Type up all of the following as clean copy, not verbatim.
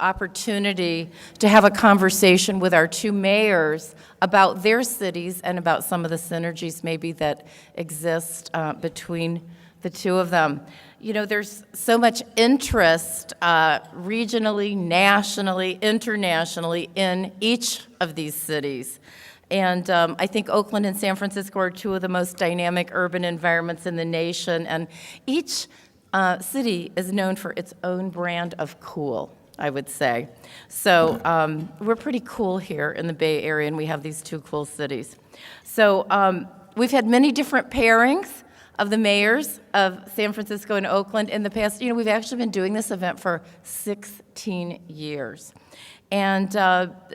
the opportunity to have a conversation with our two mayors about their cities and about some of the synergies maybe that exist between the two of them. You know, there's so much interest regionally, nationally, internationally in each of these cities. And I think Oakland and San Francisco are two of the most dynamic urban environments in the nation. And each city is known for its own brand of cool, I would say. So we're pretty cool here in the Bay Area, and we have these two cool cities. So we've had many different pairings of the mayors of San Francisco and Oakland in the past. You know, we've actually been doing this event for 16 years. And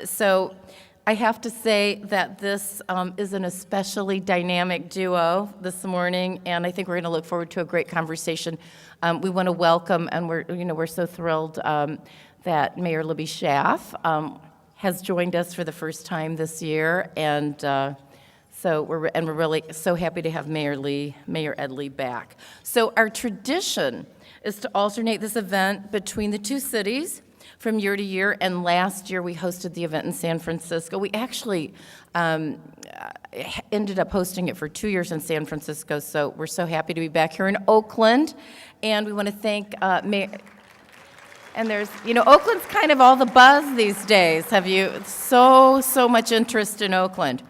so I have to say that this is an especially dynamic duo this morning, and I think we're going to look forward to a great conversation. We want to welcome, and we're so thrilled that Mayor Libby Schaaf has joined us for the first time this year, and so we're really so happy to have Mayor Ed Lee back. So our tradition is to alternate this event between the two cities from year to year, and last year we hosted the event in San Francisco. We actually ended up hosting it for 2 years in San Francisco, so we're so happy to be back here in Oakland, and we want to thank Mayor. And there's, you know, Oakland's kind of all the buzz these days. Have you so much interest in Oakland?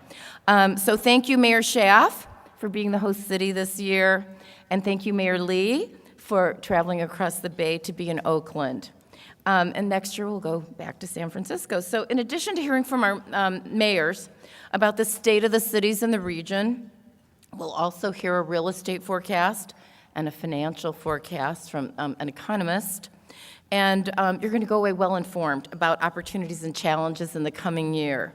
So thank you, Mayor Schaaf, for being the host city this year, and thank you, Mayor Lee, for traveling across the Bay to be in Oakland. And next year we'll go back to San Francisco. So in addition to hearing from our mayors about the state of the cities in the region, we'll also hear a real estate forecast and a financial forecast from an economist. And you're going to go away well informed about opportunities and challenges in the coming year.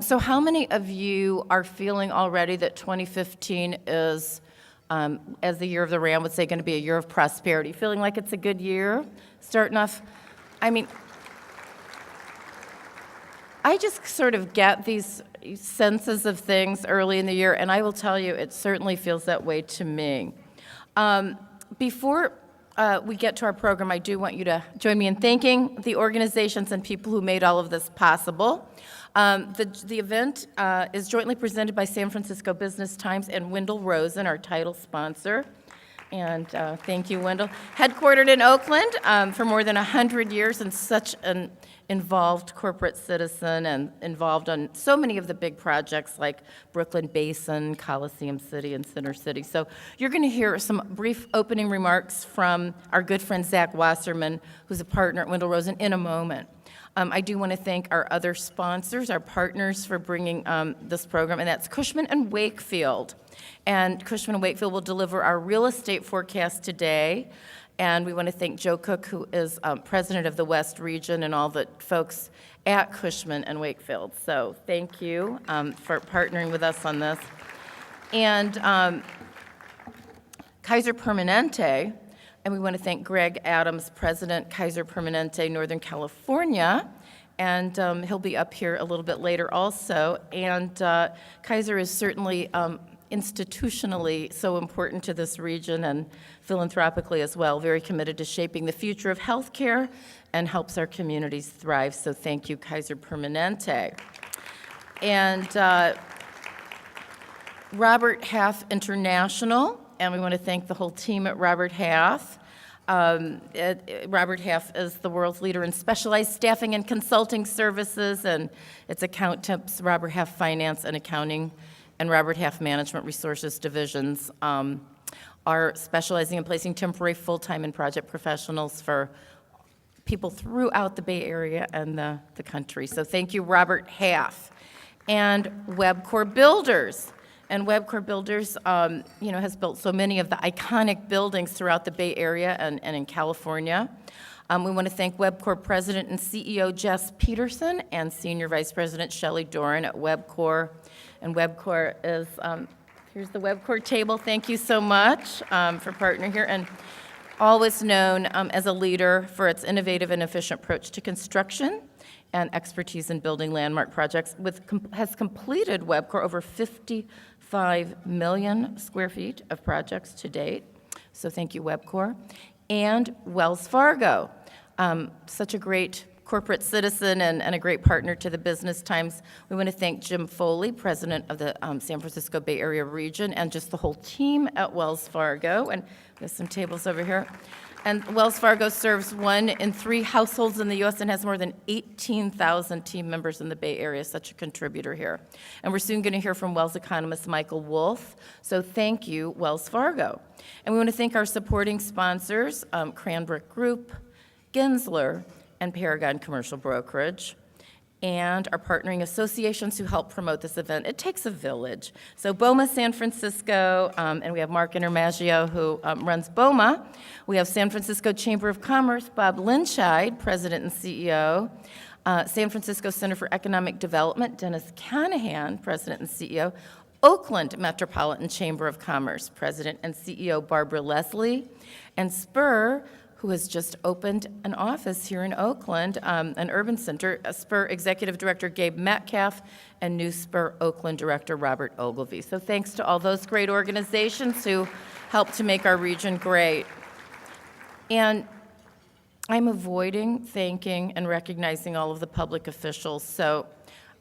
So how many of you are feeling already that 2015 is, as the year of the Ram would say, going to be a year of prosperity? Feeling like it's a good year? Starting off, I mean, I just sort of get these senses of things early in the year, and I will tell you, it certainly feels that way to me. Before we get to our program, I do want you to join me in thanking the organizations and people who made all of this possible. The event is jointly presented by San Francisco Business Times and Wendell Rosen, our title sponsor. And thank you, Wendell. Headquartered in Oakland for more than 100 years, and such an involved corporate citizen, and involved on so many of the big projects like Brooklyn Basin, Coliseum City, and Center City. So you're going to hear some brief opening remarks from our good friend Zach Wasserman, who's a partner at Wendell Rosen, in a moment. I do want to thank our other sponsors, our partners, for bringing this program, and that's Cushman & Wakefield. And Cushman & Wakefield will deliver our real estate forecast today. And we want to thank Joe Cook, who is president of the West Region, and all the folks at Cushman & Wakefield. So thank you for partnering with us on this. And Kaiser Permanente. And we want to thank Greg Adams, President, Kaiser Permanente, Northern California. And he'll be up here a little bit later also. And Kaiser is certainly institutionally so important to this region, and philanthropically as well, very committed to shaping the future of healthcare and helps our communities thrive. So thank you, Kaiser Permanente. And Robert Half International. And we want to thank the whole team at Robert Half. Robert Half is the world's leader in specialized staffing and consulting services, and its account tips, Robert Half Finance and Accounting, and Robert Half Management Resources divisions are specializing in placing temporary, full-time, and project professionals for people throughout the Bay Area and the country. So thank you, Robert Half. And Webcor Builders. And Webcor Builders, has built so many of the iconic buildings throughout the Bay Area and in California. We want to thank Webcor President and CEO Jess Peterson and Senior Vice President Shelley Doran at Webcor. And Webcor is, here's the Webcor table. Thank you so much for partnering here. And always known as a leader for its innovative and efficient approach to construction and expertise in building landmark projects, has completed Webcor over 55 million square feet of projects to date. So thank you, Webcor. And Wells Fargo, such a great corporate citizen and a great partner to the Business Times. We want to thank Jim Foley, president of the San Francisco Bay Area region, and just the whole team at Wells Fargo. And we have some tables over here. And Wells Fargo serves 1 in 3 households in the U.S. and has more than 18,000 team members in the Bay Area, such a contributor here. And we're soon going to hear from Wells economist Michael Wolff. So thank you, Wells Fargo. And we want to thank our supporting sponsors, Cranbrook Group, Gensler, and Paragon Commercial Brokerage, and our partnering associations who help promote this event. It takes a village. So BOMA San Francisco, and we have Mark Intermaggio who runs BOMA. We have San Francisco Chamber of Commerce, Bob Linscheid, president and CEO. San Francisco Center for Economic Development, Dennis Canahan, president and CEO. Oakland Metropolitan Chamber of Commerce, president and CEO Barbara Leslie. And Spur, who has just opened an office here in Oakland, an urban center, Spur Executive Director Gabe Metcalf, and new Spur Oakland Director Robert Ogilvie. So thanks to all those great organizations who helped to make our region great. And I'm avoiding thanking and recognizing all of the public officials. So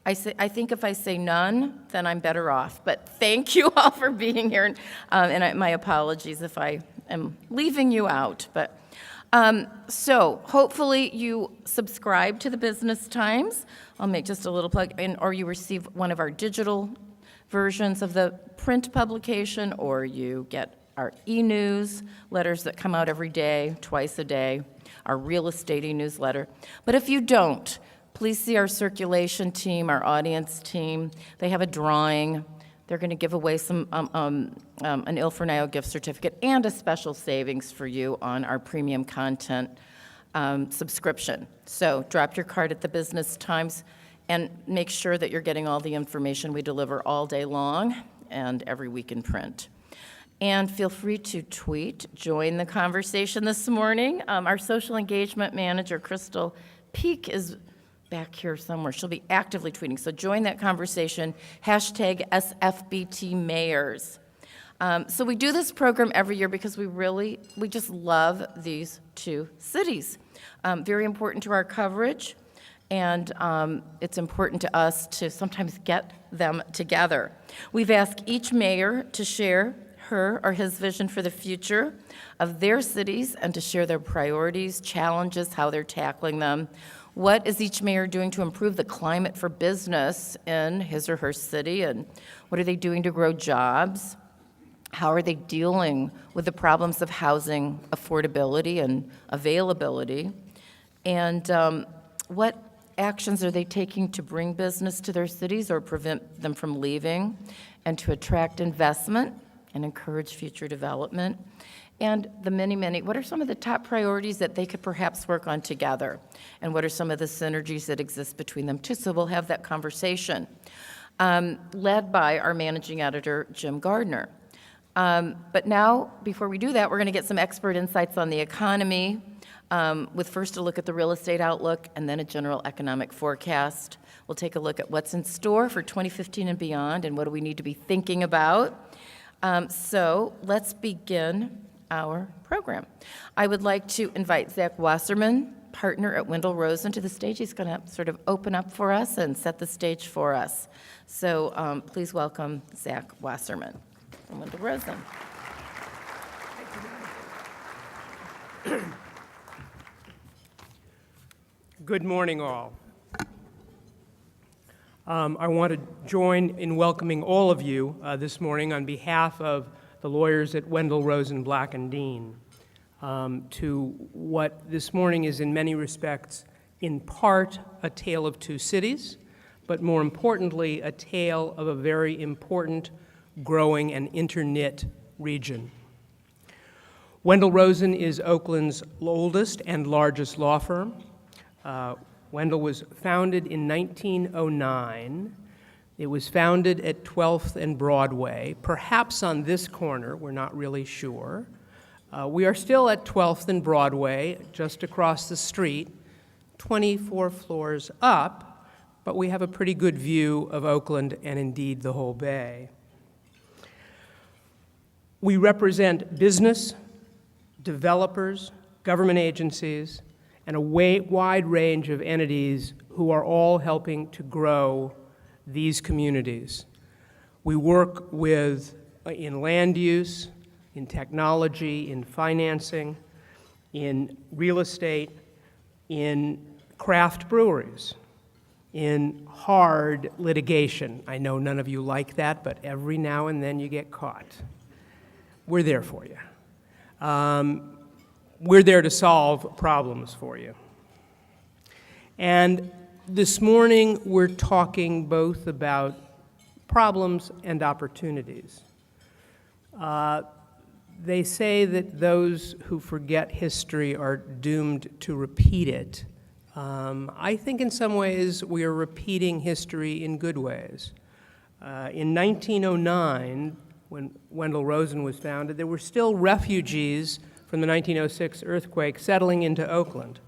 I think if I say none, then I'm better off. But thank you all for being here, and my apologies if I am leaving you out. But so hopefully you subscribe to the Business Times. I'll make just a little plug, or you receive one of our digital versions of the print publication, or you get our e-news letters that come out every day, twice a day, our real estate e-newsletter. But if you don't, please see our circulation team, our audience team. They have a drawing. They're going to give away some an Il Forneo gift certificate and a special savings for you on our premium content subscription. So drop your card at the Business Times and make sure that you're getting all the information we deliver all day long and every week in print. And feel free to tweet, join the conversation this morning. Our social engagement manager, Crystal Peak, is back here somewhere. She'll be actively tweeting, so join that conversation, hashtag SFBTMayors. So we do this program every year because we just love these 2 cities. Very important to our coverage, and it's important to us to sometimes get them together. We've asked each mayor to share her or his vision for the future of their cities and to share their priorities, challenges, how they're tackling them. What is each mayor doing to improve the climate for business in his or her city, and what are they doing to grow jobs? How are they dealing with the problems of housing affordability and availability? And what actions are they taking to bring business to their cities or prevent them from leaving, and to attract investment and encourage future development? And the many, what are some of the top priorities that they could perhaps work on together? And what are some of the synergies that exist between them too? So we'll have that conversation, led by our managing editor, Jim Gardner. But now, before we do that, we're going to get some expert insights on the economy, with first a look at the real estate outlook and then a general economic forecast. We'll take a look at what's in store for 2015 and beyond, and what do we need to be thinking about. So let's begin our program. I would like to invite Zach Wasserman, partner at Wendell Rosen, to the stage. He's going to sort of open up for us and set the stage for us. So please welcome Zach Wasserman from Wendell Rosen. Good morning, all. I want to join in welcoming all of you this morning on behalf of the lawyers at Wendell Rosen Black & Dean to what this morning is in many respects in part a tale of 2 cities, but more importantly a tale of a very important, growing and interknit region. Wendell Rosen is Oakland's oldest and largest law firm. Wendell was founded in 1909. It was founded at 12th and Broadway, perhaps on this corner, we're not really sure. We are still at 12th and Broadway, just across the street, 24 floors up, but we have a pretty good view of Oakland and indeed the whole Bay. We represent business, developers, government agencies, and a wide range of entities who are all helping to grow these communities. We work with in land use, in technology, in financing, in real estate, in craft breweries, in hard litigation. I know none of you like that, but every now and then you get caught. We're there for you. We're there to solve problems for you. And this morning we're talking both about problems and opportunities. They say that those who forget history are doomed to repeat it. I think in some ways we are repeating history in good ways. In 1909, when Wendell Rosen was founded, there were still refugees from the 1906 earthquake settling into Oakland.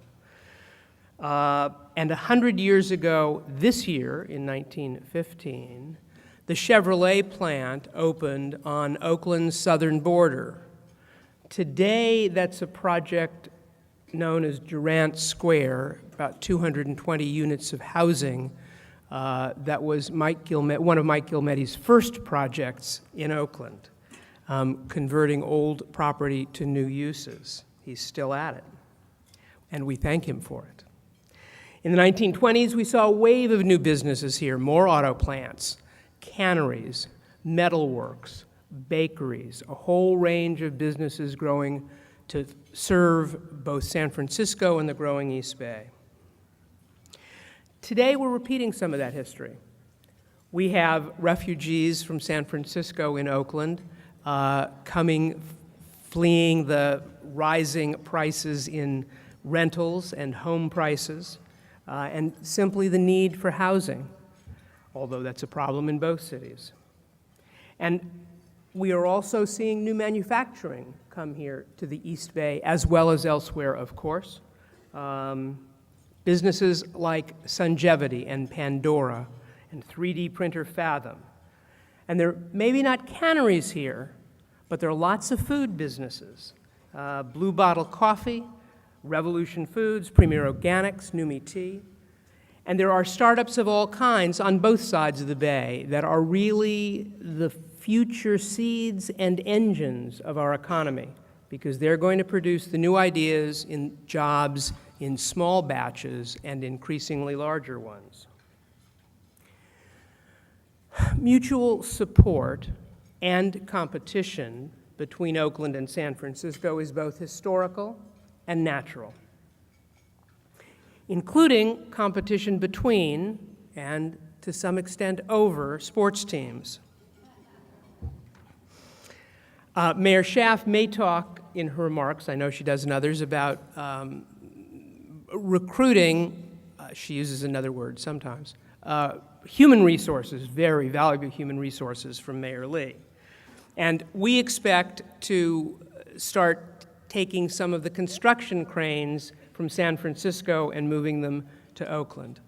And 100 years ago, this year, in 1915, the Chevrolet plant opened on Oakland's southern border. Today, that's a project known as Durant Square, about 220 units of housing. That was one of Mike Gilmetti's first projects in Oakland, converting old property to new uses. He's still at it, and we thank him for it. In the 1920s, we saw a wave of new businesses here, more auto plants, canneries, metalworks, bakeries, a whole range of businesses growing to serve both San Francisco and the growing East Bay. Today, we're repeating some of that history. We have refugees from San Francisco in Oakland fleeing the rising prices in rentals and home prices, and simply the need for housing, although that's a problem in both cities. And we are also seeing new manufacturing come here to the East Bay, as well as elsewhere, of course. Businesses like Sungevity and Pandora and 3D printer Fathom. And there are maybe not canneries here, but there are lots of food businesses. Blue Bottle Coffee, Revolution Foods, Premier Organics, Numi Tea. And there are startups of all kinds on both sides of the bay that are really the future seeds and engines of our economy, because they're going to produce the new ideas in jobs in small batches and increasingly larger ones. Mutual support and competition between Oakland and San Francisco is both historical and natural, including competition between, and to some extent over, sports teams. Mayor Schaaf may talk in her remarks, I know she does in others, about recruiting, she uses another word sometimes, human resources, very valuable human resources from Mayor Lee. And we expect to start taking some of the construction cranes from San Francisco and moving them to Oakland.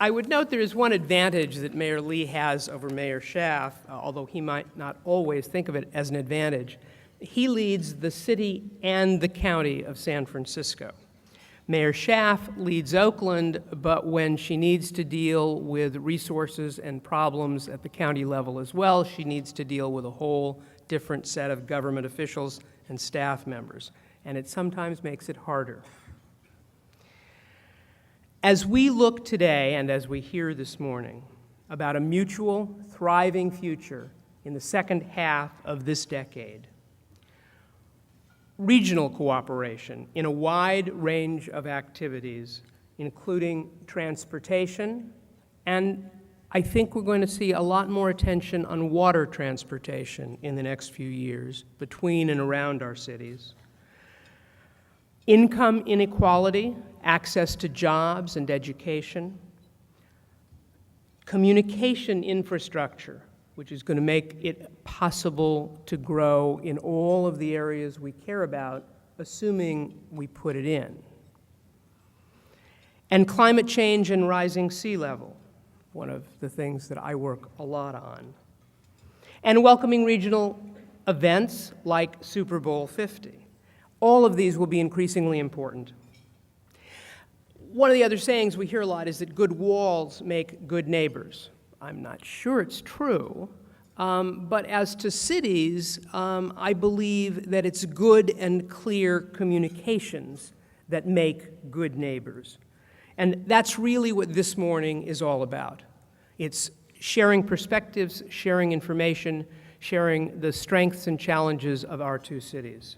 I would note there is one advantage that Mayor Lee has over Mayor Schaaf, although he might not always think of it as an advantage. He leads the city and the county of San Francisco. Mayor Schaaf leads Oakland, but when she needs to deal with resources and problems at the county level as well, she needs to deal with a whole different set of government officials and staff members, and it sometimes makes it harder. As we look today, and as we hear this morning, about a mutual, thriving future in the second half of this decade, regional cooperation in a wide range of activities, including transportation, and I think we're going to see a lot more attention on water transportation in the next few years between and around our cities. Income inequality, access to jobs and education, communication infrastructure, which is going to make it possible to grow in all of the areas we care about, assuming we put it in. And climate change and rising sea level, one of the things that I work a lot on. And welcoming regional events like Super Bowl 50. All of these will be increasingly important. One of the other sayings we hear a lot is that good walls make good neighbors. I'm not sure it's true, but as to cities, I believe that it's good and clear communications that make good neighbors. And that's really what this morning is all about. It's sharing perspectives, sharing information, sharing the strengths and challenges of our two cities.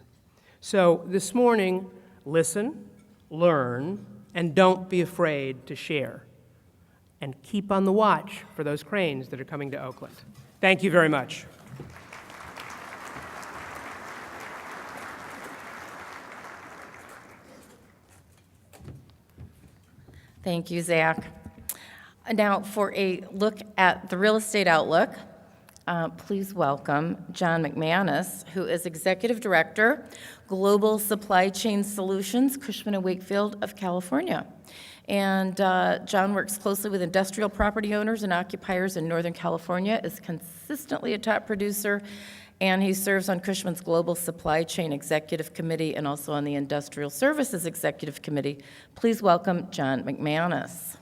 So this morning, listen, learn, and don't be afraid to share. And keep on the watch for those cranes that are coming to Oakland. Thank you very much. Thank you, Zach. Now, for a look at the real estate outlook, please welcome John McManus, who is Executive Director, Global Supply Chain Solutions, Cushman & Wakefield of California. And John works closely with industrial property owners and occupiers in Northern California, is consistently a top producer, and he serves on Cushman's Global Supply Chain Executive Committee and also on the Industrial Services Executive Committee. Please welcome John McManus.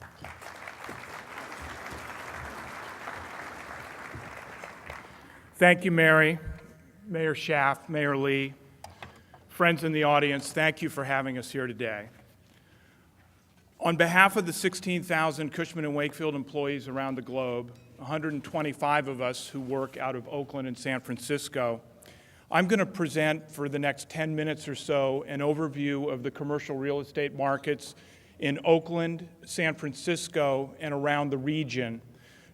Thank you, Mary, Mayor Schaaf, Mayor Lee, friends in the audience, thank you for having us here today. On behalf of the 16,000 Cushman & Wakefield employees around the globe, 125 of us who work out of Oakland and San Francisco, I'm going to present for the next 10 minutes or so an overview of the commercial real estate markets in Oakland, San Francisco, and around the region.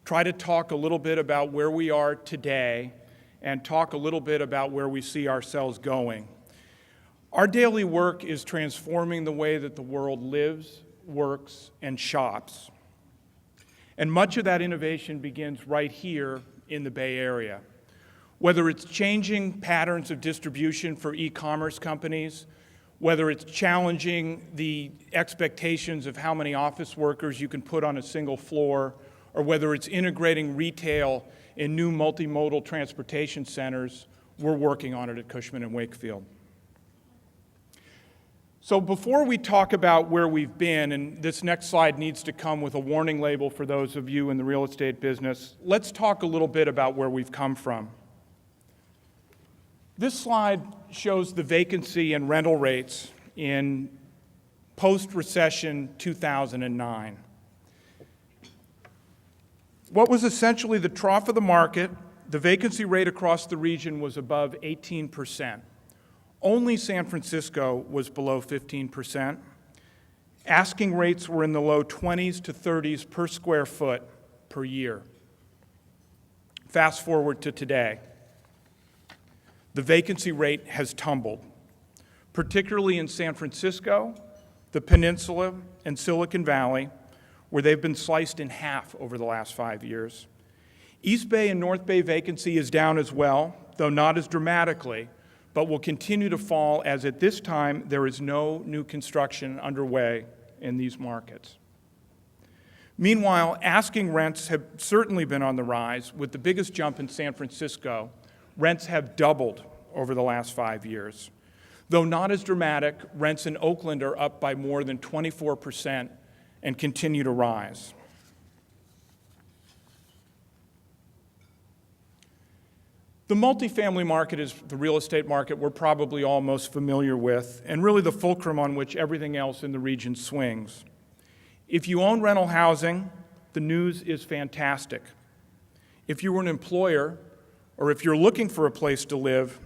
Try to talk a little bit about where we are today and talk a little bit about where we see ourselves going. Our daily work is transforming the way that the world lives, works, and shops. And much of that innovation begins right here in the Bay Area. Whether it's changing patterns of distribution for e-commerce companies, whether it's challenging the expectations of how many office workers you can put on a single floor, or whether it's integrating retail in new multimodal transportation centers, we're working on it at Cushman & Wakefield. So before we talk about where we've been, and this next slide needs to come with a warning label for those of you in the real estate business, let's talk a little bit about where we've come from. This slide shows the vacancy and rental rates in post-recession 2009. What was essentially the trough of the market, the vacancy rate across the region was above 18%. Only San Francisco was below 15%. Asking rates were in the low 20s to 30s per square foot per year. Fast forward to today. The vacancy rate has tumbled, particularly in San Francisco, the Peninsula, and Silicon Valley, where they've been sliced in half over the last 5 years. East Bay and North Bay vacancy is down as well, though not as dramatically, but will continue to fall as at this time there is no new construction underway in these markets. Meanwhile, asking rents have certainly been on the rise, with the biggest jump in San Francisco. Rents have doubled over the last 5 years. Though not as dramatic, rents in Oakland are up by more than 24% and continue to rise. The multifamily market is the real estate market we're probably all most familiar with, and really the fulcrum on which everything else in the region swings. If you own rental housing, the news is fantastic. If you were an employer, or if you're looking for a place to live,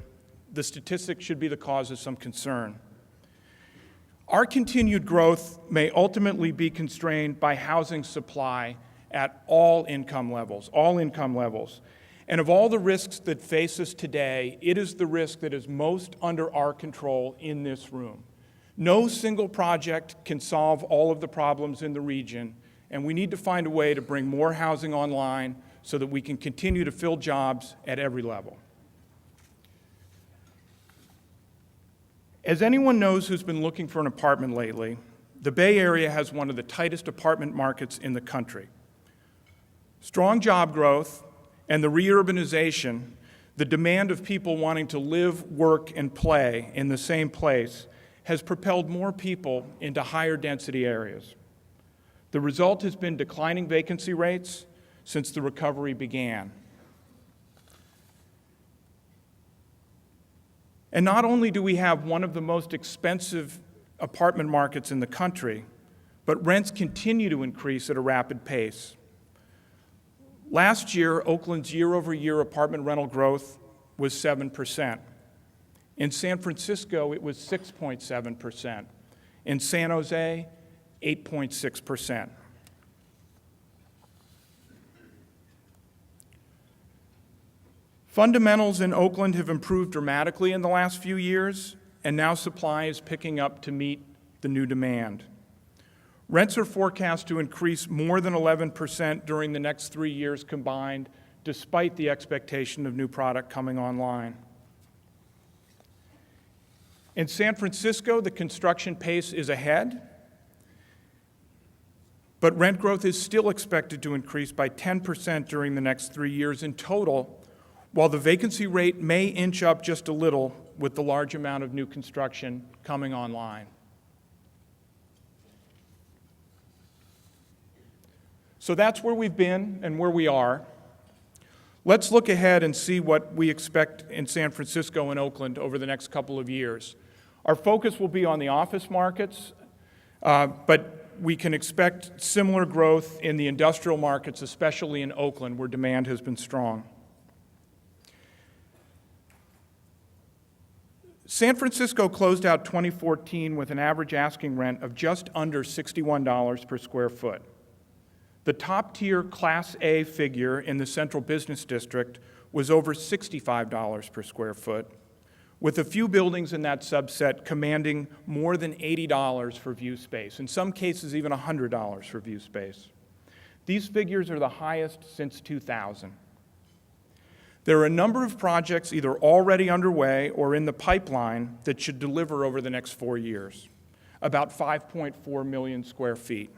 the statistics should be the cause of some concern. Our continued growth may ultimately be constrained by housing supply at all income levels. And of all the risks that face us today, it is the risk that is most under our control in this room. No single project can solve all of the problems in the region, and we need to find a way to bring more housing online so that we can continue to fill jobs at every level. As anyone knows who's been looking for an apartment lately, the Bay Area has one of the tightest apartment markets in the country. Strong job growth and the reurbanization The demand of people wanting to live, work, and play in the same place has propelled more people into higher density areas. The result has been declining vacancy rates since the recovery began. And not only do we have one of the most expensive apartment markets in the country, but rents continue to increase at a rapid pace. Last year, Oakland's year-over-year apartment rental growth was 7%. In San Francisco, it was 6.7%. In San Jose, 8.6%. Fundamentals in Oakland have improved dramatically in the last few years, and now supply is picking up to meet the new demand. Rents are forecast to increase more than 11% during the next 3 years combined, despite the expectation of new product coming online. In San Francisco, the construction pace is ahead, but rent growth is still expected to increase by 10% during the next 3 years in total, while the vacancy rate may inch up just a little with the large amount of new construction coming online. So that's where we've been and where we are. Let's look ahead and see what we expect in San Francisco and Oakland over the next couple of years. Our focus will be on the office markets, but we can expect similar growth in the industrial markets, especially in Oakland, where demand has been strong. San Francisco closed out 2014 with an average asking rent of just under $61 per square foot. The top-tier Class A figure in the Central Business District was over $65 per square foot, with a few buildings in that subset commanding more than $80 for view space, in some cases even $100 for view space. These figures are the highest since 2000. There are a number of projects either already underway or in the pipeline that should deliver over the next 4 years, about 5.4 million square feet.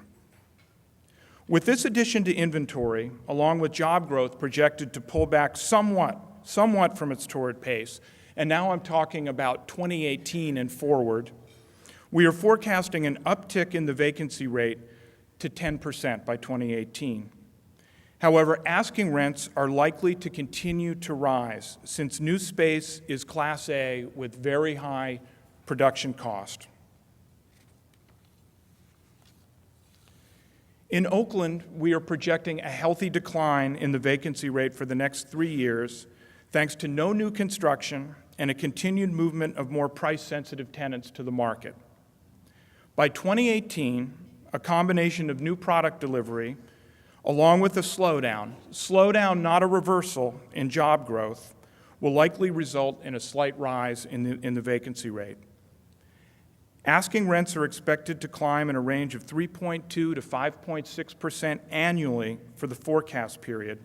With this addition to inventory, along with job growth projected to pull back somewhat from its torrid pace, and now I'm talking about 2018 and forward, we are forecasting an uptick in the vacancy rate to 10% by 2018. However, asking rents are likely to continue to rise since new space is Class A with very high production cost. In Oakland, we are projecting a healthy decline in the vacancy rate for the next 3 years, thanks to no new construction and a continued movement of more price-sensitive tenants to the market. By 2018, a combination of new product delivery, along with a slowdown not a reversal in job growth, will likely result in a slight rise in the vacancy rate. Asking rents are expected to climb in a range of 3.2 to 5.6% annually for the forecast period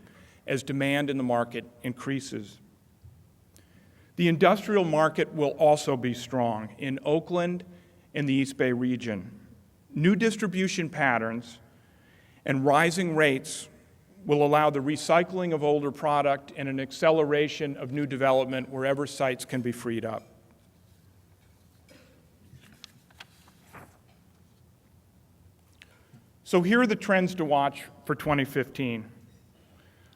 as demand in the market increases. The industrial market will also be strong in Oakland and the East Bay region. New distribution patterns and rising rates will allow the recycling of older product and an acceleration of new development wherever sites can be freed up. So here are the trends to watch for 2015.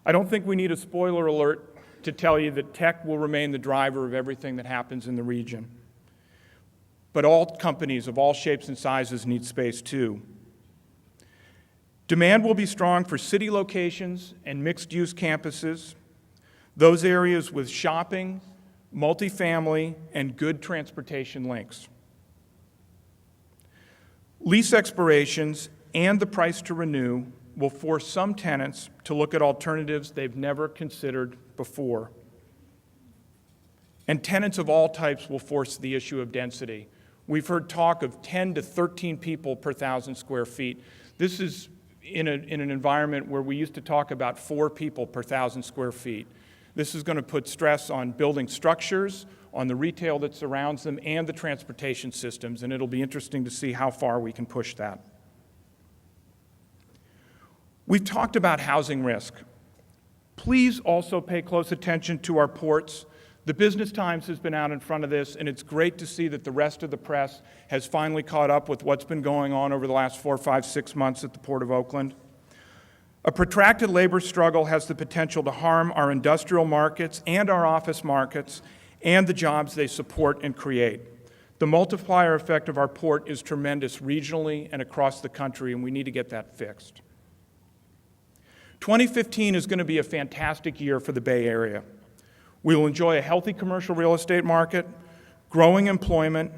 I don't think we need a spoiler alert to tell you that tech will remain the driver of everything that happens in the region. But all companies of all shapes and sizes need space too. Demand will be strong for city locations and mixed-use campuses, those areas with shopping, multifamily, and good transportation links. Lease expirations and the price to renew will force some tenants to look at alternatives they've never considered before. And tenants of all types will force the issue of density. We've heard talk of 10 to 13 people per 1,000 square feet. This is in an environment where we used to talk about 4 people per 1,000 square feet. This is going to put stress on building structures, on the retail that surrounds them, and the transportation systems, and it'll be interesting to see how far we can push that. We've talked about housing risk. Please also pay close attention to our ports. The Business Times has been out in front of this, and it's great to see that the rest of the press has finally caught up with what's been going on over the last 4, 5, 6 months at the Port of Oakland. A protracted labor struggle has the potential to harm our industrial markets and our office markets and the jobs they support and create. The multiplier effect of our port is tremendous regionally and across the country, and we need to get that fixed. 2015 is going to be a fantastic year for the Bay Area. We will enjoy a healthy commercial real estate market, growing employment,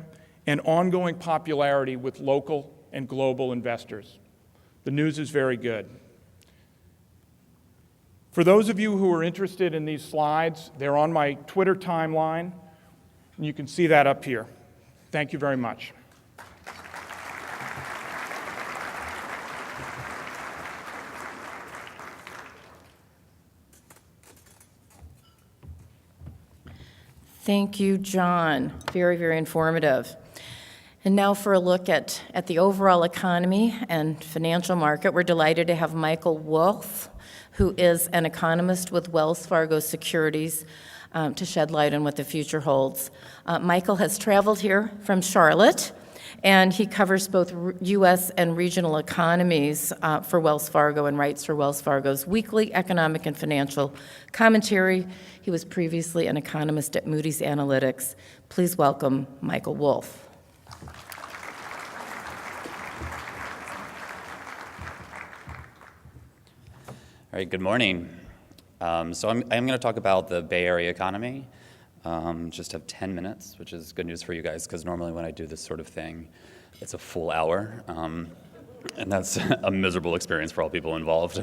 and ongoing popularity with local and global investors. The news is very good. For those of you who are interested in these slides, they're on my Twitter timeline, and you can see that up here. Thank you very much. Thank you, John. Very, very informative. And now for a look at the overall economy and financial market. We're delighted to have Michael Wolff, who is an economist with Wells Fargo Securities, to shed light on what the future holds. Michael has traveled here from Charlotte, and he covers both U.S. and regional economies for Wells Fargo and writes for Wells Fargo's weekly economic and financial commentary. He was previously an economist at Moody's Analytics. Please welcome Michael Wolff. All right, good morning. So I'm going to talk about the Bay Area economy. Just have 10 minutes, which is good news for you guys, because normally when I do this sort of thing, it's a full hour, and that's a miserable experience for all people involved.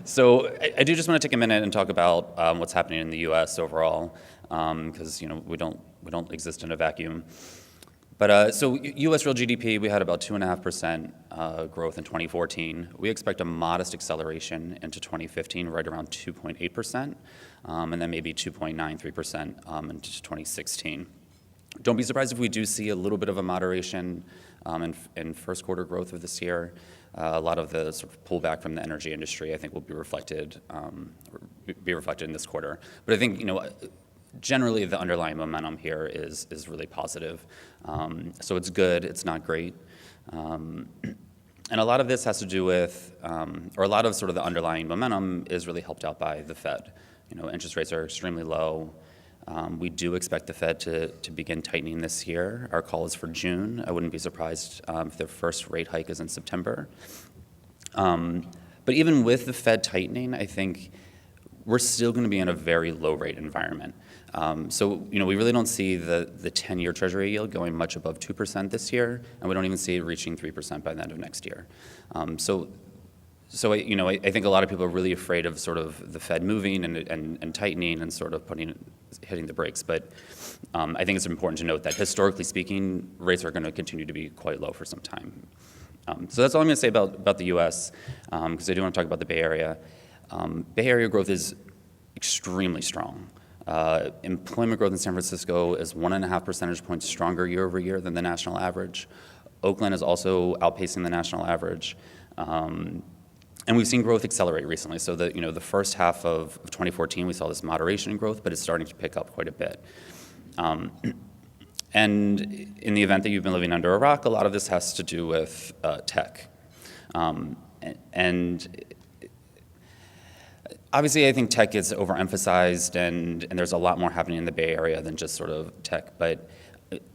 So I do just want to take a minute and talk about what's happening in the U.S. overall, because we don't exist in a vacuum. But so U.S. real GDP, we had about 2.5% growth in 2014. We expect a modest acceleration into 2015, right around 2.8%, and then maybe 2.93% into 2016. Don't be surprised if we do see a little bit of a moderation in first quarter growth of this year. A lot of the sort of pullback from the energy industry, I think, will be reflected in this quarter. But I think, generally, the underlying momentum here is really positive. So it's good, it's not great. And a lot of this has to do with, or a lot of sort of the underlying momentum is really helped out by the Fed. Interest rates are extremely low. We do expect the Fed to begin tightening this year. Our call is for June. I wouldn't be surprised if their first rate hike is in September. But even with the Fed tightening, I think we're still going to be in a very low rate environment. So, we really don't see the 10-year Treasury yield going much above 2% this year, and we don't even see it reaching 3% by the end of next year. So I think a lot of people are really afraid of sort of the Fed moving and tightening and sort of hitting the brakes. But I think it's important to note that historically speaking, rates are going to continue to be quite low for some time. So that's all I'm going to say about the U.S., because I do want to talk about the Bay Area. Bay Area growth is extremely strong. Employment growth in San Francisco is 1.5 percentage points stronger year over year than the national average. Oakland is also outpacing the national average. And we've seen growth accelerate recently. So the first half of 2014, we saw this moderation in growth, but it's starting to pick up quite a bit. And in the event that you've been living under a rock, a lot of this has to do with tech. And obviously, I think tech is overemphasized, and there's a lot more happening in the Bay Area than just sort of tech. But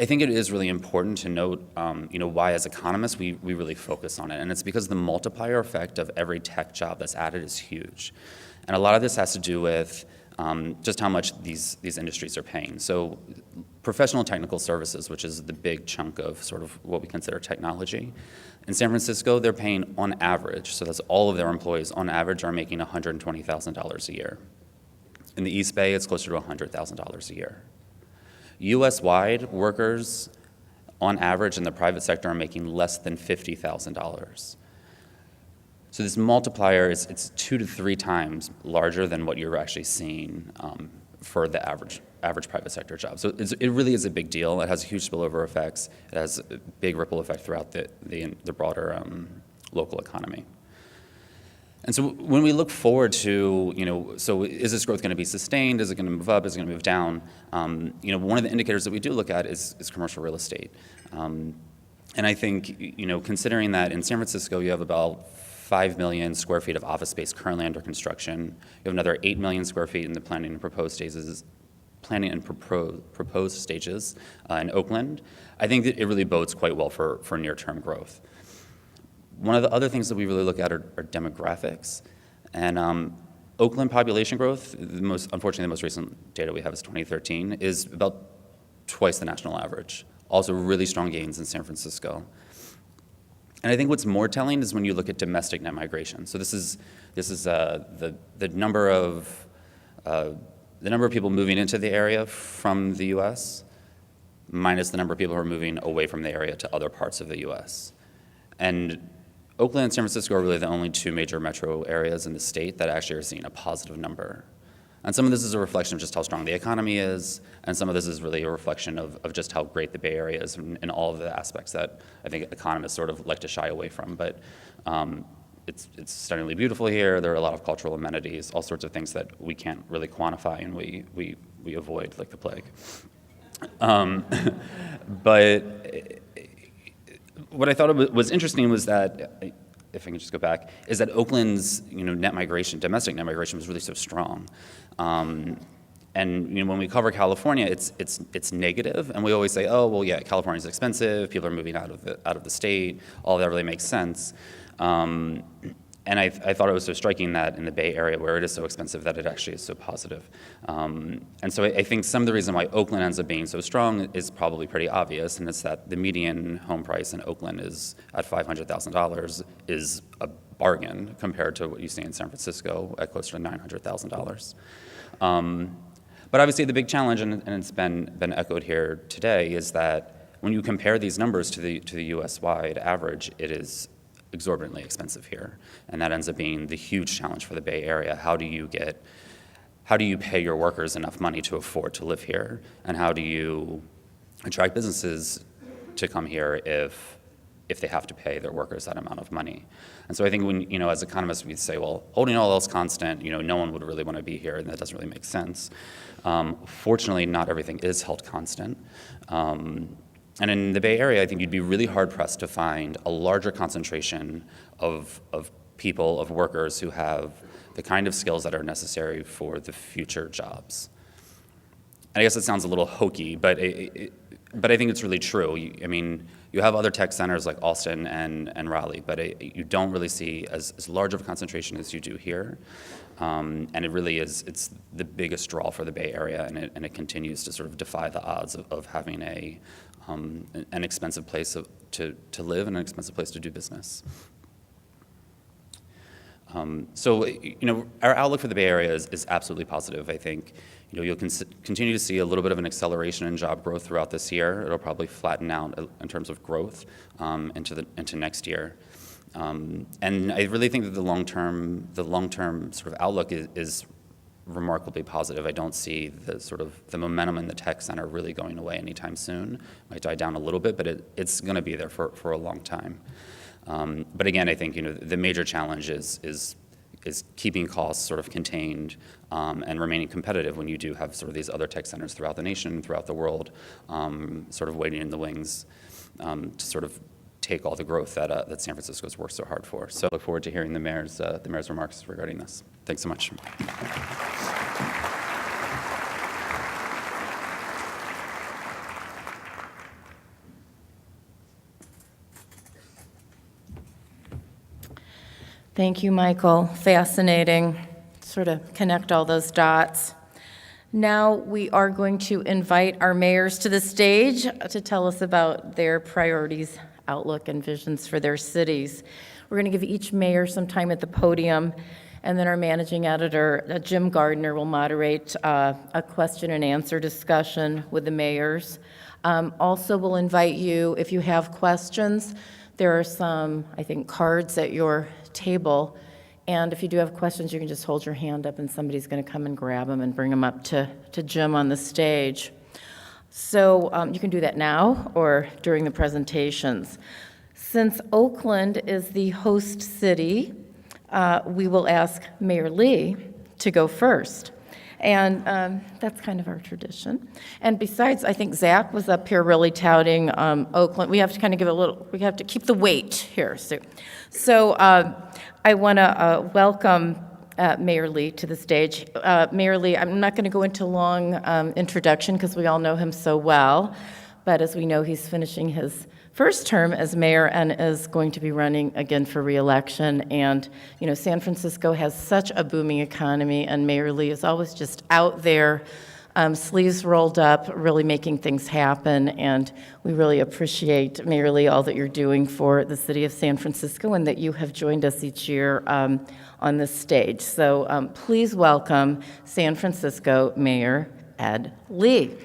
I think it is really important to note, why as economists we really focus on it. And it's because the multiplier effect of every tech job that's added is huge. And a lot of this has to do with just how much these industries are paying. So professional technical services, which is the big chunk of sort of what we consider technology. In San Francisco, they're paying on average, so that's all of their employees on average are making $120,000 a year. In the East Bay, it's closer to $100,000 a year. US-wide, workers on average in the private sector are making less than $50,000. So this multiplier it's 2 to 3 times larger than what you're actually seeing for the average private sector job. So it really is a big deal. It has huge spillover effects. It has a big ripple effect throughout the broader local economy. And so when we look forward to, so is this growth going to be sustained? Is it going to move up? Is it going to move down? One of the indicators that we do look at is commercial real estate. And I think, considering that in San Francisco you have about 5 million square feet of office space currently under construction, you have another 8 million square feet in the planning and proposed stages in Oakland, I think that it really bodes quite well for near-term growth. One of the other things that we really look at are demographics. And Oakland population growth, unfortunately the most recent data we have is 2013, is about twice the national average. Also really strong gains in San Francisco. And I think what's more telling is when you look at domestic net migration. So this is the number of people moving into the area from the U.S. minus the number of people who are moving away from the area to other parts of the U.S. And Oakland and San Francisco are really the only two major metro areas in the state that actually are seeing a positive number. And some of this is a reflection of just how strong the economy is, and some of this is really a reflection of just how great the Bay Area is in all of the aspects that I think economists sort of like to shy away from. But it's stunningly beautiful here. There are a lot of cultural amenities, all sorts of things that we can't really quantify and we avoid like the plague. But what I thought was interesting was that, if I can just go back, is that Oakland's net migration, domestic net migration, was really so strong. And when we cover California, it's negative, and we always say, oh well, yeah, California's expensive. People are moving out of the state. All of that really makes sense. And I thought it was so striking that in the Bay Area, where it is so expensive, that it actually is so positive. And so I think some of the reason why Oakland ends up being so strong is probably pretty obvious, and it's that the median home price in Oakland is at $500,000 is a bargain compared to what you see in San Francisco at closer to $900,000. But obviously the big challenge, and it's been echoed here today, is that when you compare these numbers to the U.S.-wide average, it is exorbitantly expensive here, and that ends up being the huge challenge for the Bay Area. How do you pay your workers enough money to afford to live here, and how do you attract businesses to come here if they have to pay their workers that amount of money? And so I think when, as economists, we say, well, holding all else constant, no one would really want to be here, and that doesn't really make sense. Fortunately, not everything is held constant. And in the Bay Area, I think you'd be really hard-pressed to find a larger concentration of people, of workers who have the kind of skills that are necessary for the future jobs. And I guess it sounds a little hokey, but I think it's really true. You have other tech centers like Austin and Raleigh, but you don't really see as large of a concentration as you do here. And it really is, it's the biggest draw for the Bay Area, and it continues to sort of defy the odds of having an expensive place to live and an expensive place to do business. So our outlook for the Bay Area is absolutely positive. I think you'll continue to see a little bit of an acceleration in job growth throughout this year. It'll probably flatten out in terms of growth into next year. And I really think that the long-term sort of outlook is remarkably positive. I don't see the momentum in the tech center really going away anytime soon. It might die down a little bit, but it's going to be there for a long time. But again, I think the major challenge is keeping costs sort of contained and remaining competitive when you do have sort of these other tech centers throughout the nation, throughout the world, sort of waiting in the wings to sort of take all the growth that San Francisco's worked so hard for. So I look forward to hearing the mayor's remarks regarding this. Thanks so much. Thank you, Michael. Fascinating. Sort of connect all those dots. Now we are going to invite our mayors to the stage to tell us about their priorities, outlook, and visions for their cities. We're going to give each mayor some time at the podium, and then our managing editor, Jim Gardner, will moderate a question and answer discussion with the mayors. Also, we'll invite you, if you have questions, there are some, I think, cards at your table, and if you do have questions, you can just hold your hand up and somebody's going to come and grab them and bring them up to Jim on the stage. So you can do that now or during the presentations. Since Oakland is the host city, we will ask Mayor Lee to go first. And that's kind of our tradition. And besides, I think Zach was up here really touting Oakland. We have to kind of we have to keep the weight here, Sue. So I want to welcome Mayor Lee to the stage. Mayor Lee, I'm not going to go into a long introduction because we all know him so well, but as we know, he's finishing his first term as mayor and is going to be running again for re-election. And, you know, San Francisco has such a booming economy, and Mayor Lee is always just out there, sleeves rolled up, really making things happen. And we really appreciate, Mayor Lee, all that you're doing for the city of San Francisco and that you have joined us each year on this stage. So please welcome San Francisco Mayor Ed Lee.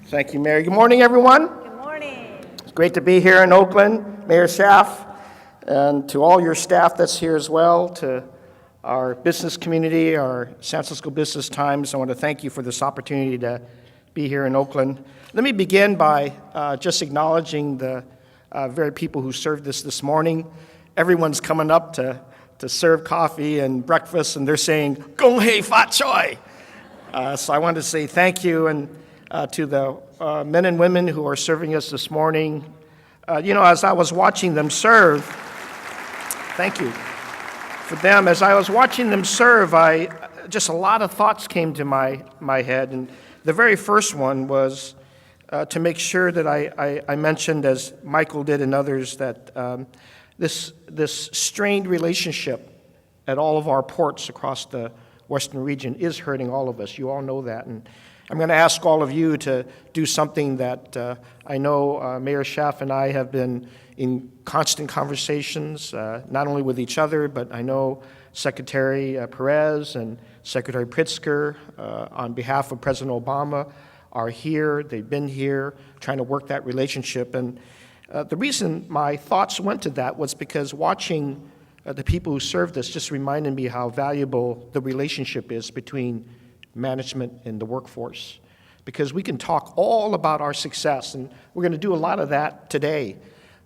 Thank you, Mary. Good morning, everyone. Good morning. It's great to be here in Oakland. Mayor Schaaf, and to all your staff that's here as well, to our business community, our San Francisco Business Times, I want to thank you for this opportunity to be here in Oakland. Let me begin by just acknowledging the very people who served this morning. Everyone's coming up to serve coffee and breakfast, and they're saying, "Gong hei fat choi." So I want to say thank you, and to the men and women who are serving us this morning. As I was watching them serve, thank you for them. As I was watching them serve, just a lot of thoughts came to my head. And the very first one was to make sure that I mentioned, as Michael did and others, that this strained relationship at all of our ports across the Western region is hurting all of us. You all know that. And I'm going to ask all of you to do something that I know Mayor Schaaf and I have been in constant conversations, not only with each other, but I know Secretary Perez and Secretary Pritzker, on behalf of President Obama, are here. They've been here trying to work that relationship. And the reason my thoughts went to that was because watching the people who served us just reminded me how valuable the relationship is between management and the workforce, because we can talk all about our success, and we're going to do a lot of that today.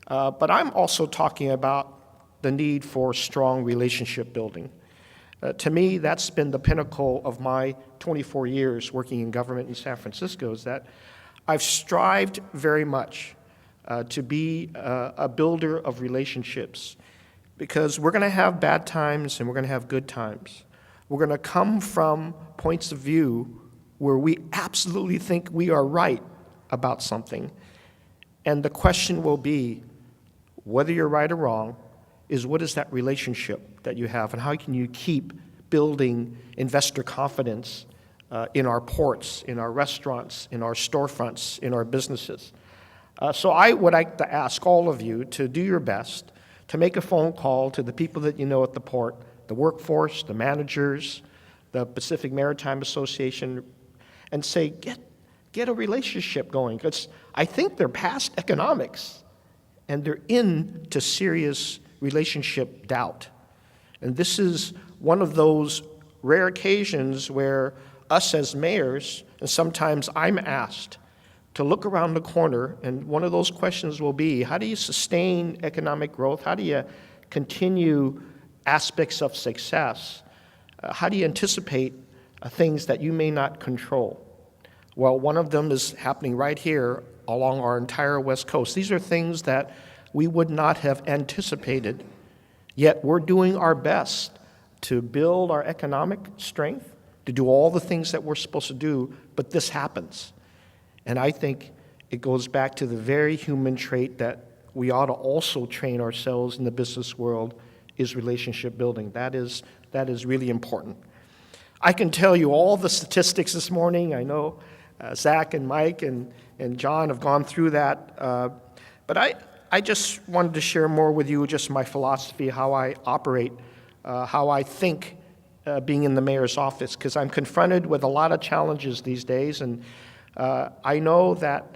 But I'm also talking about the need for strong relationship building. To me, that's been the pinnacle of my 24 years working in government in San Francisco, is that I've strived very much to be a builder of relationships, because we're going to have bad times and we're going to have good times. We're going to come from points of view where we absolutely think we are right about something. And the question will be, whether you're right or wrong, is what is that relationship that you have, and how can you keep building investor confidence in our ports, in our restaurants, in our storefronts, in our businesses. So I would like to ask all of you to do your best to make a phone call to the people that you know at the port, the workforce, the managers, the Pacific Maritime Association, and say, get a relationship going. Because I think they're past economics, and they're into serious relationship doubt. And this is one of those rare occasions where us as mayors, and sometimes I'm asked to look around the corner, and one of those questions will be, how do you sustain economic growth? How do you continue aspects of success? How do you anticipate things that you may not control? Well, one of them is happening right here along our entire West Coast. These are things that we would not have anticipated, yet we're doing our best to build our economic strength, to do all the things that we're supposed to do, but this happens. And I think it goes back to the very human trait that we ought to also train ourselves in the business world, is relationship building. That is really important. I can tell you all the statistics this morning. I know Zach and Mike and John have gone through that. But I just wanted to share more with you just my philosophy, how I operate, how I think being in the mayor's office, because I'm confronted with a lot of challenges these days. And I know that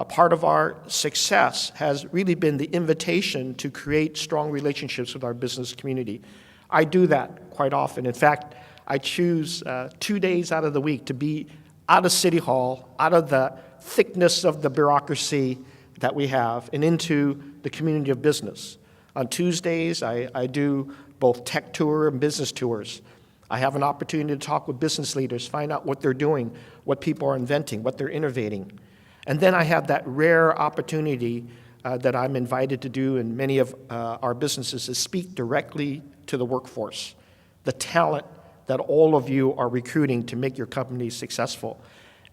part of our success has really been the invitation to create strong relationships with our business community. I do that quite often. In fact, I choose 2 days out of the week to be out of City Hall, out of the thickness of the bureaucracy that we have and into the community of business. On Tuesdays, I do both tech tour and business tours. I have an opportunity to talk with business leaders, find out what they're doing, what people are inventing, what they're innovating. And then I have that rare opportunity that I'm invited to do in many of our businesses is speak directly to the workforce, the talent that all of you are recruiting to make your company successful.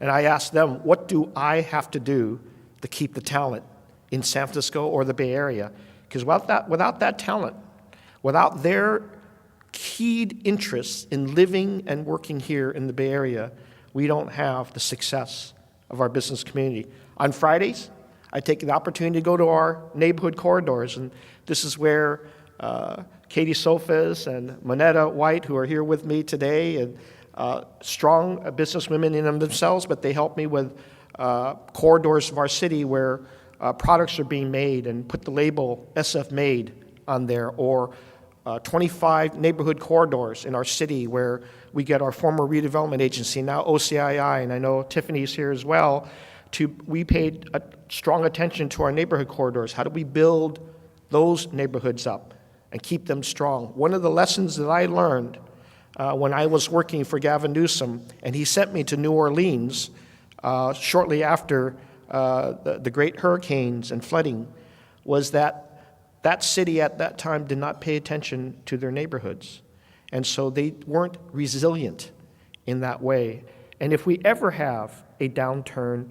And I ask them, what do I have to do to keep the talent in San Francisco or the Bay Area? Because without that talent, without their keyed interests in living and working here in the Bay Area, we don't have the success of our business community. On Fridays, I take the opportunity to go to our neighborhood corridors, and this is where Katie Sofas and Monetta White, who are here with me today, and strong businesswomen in themselves, but they help me with corridors of our city where products are being made and put the label SF Made on there, or 25 neighborhood corridors in our city where we get our former redevelopment agency, now OCII, and I know Tiffany's here as well, we paid strong attention to our neighborhood corridors. How do we build those neighborhoods up and keep them strong? One of the lessons that I learned when I was working for Gavin Newsom, and he sent me to New Orleans shortly after the great hurricanes and flooding, was that city at that time did not pay attention to their neighborhoods. And so they weren't resilient in that way. And if we ever have a downturn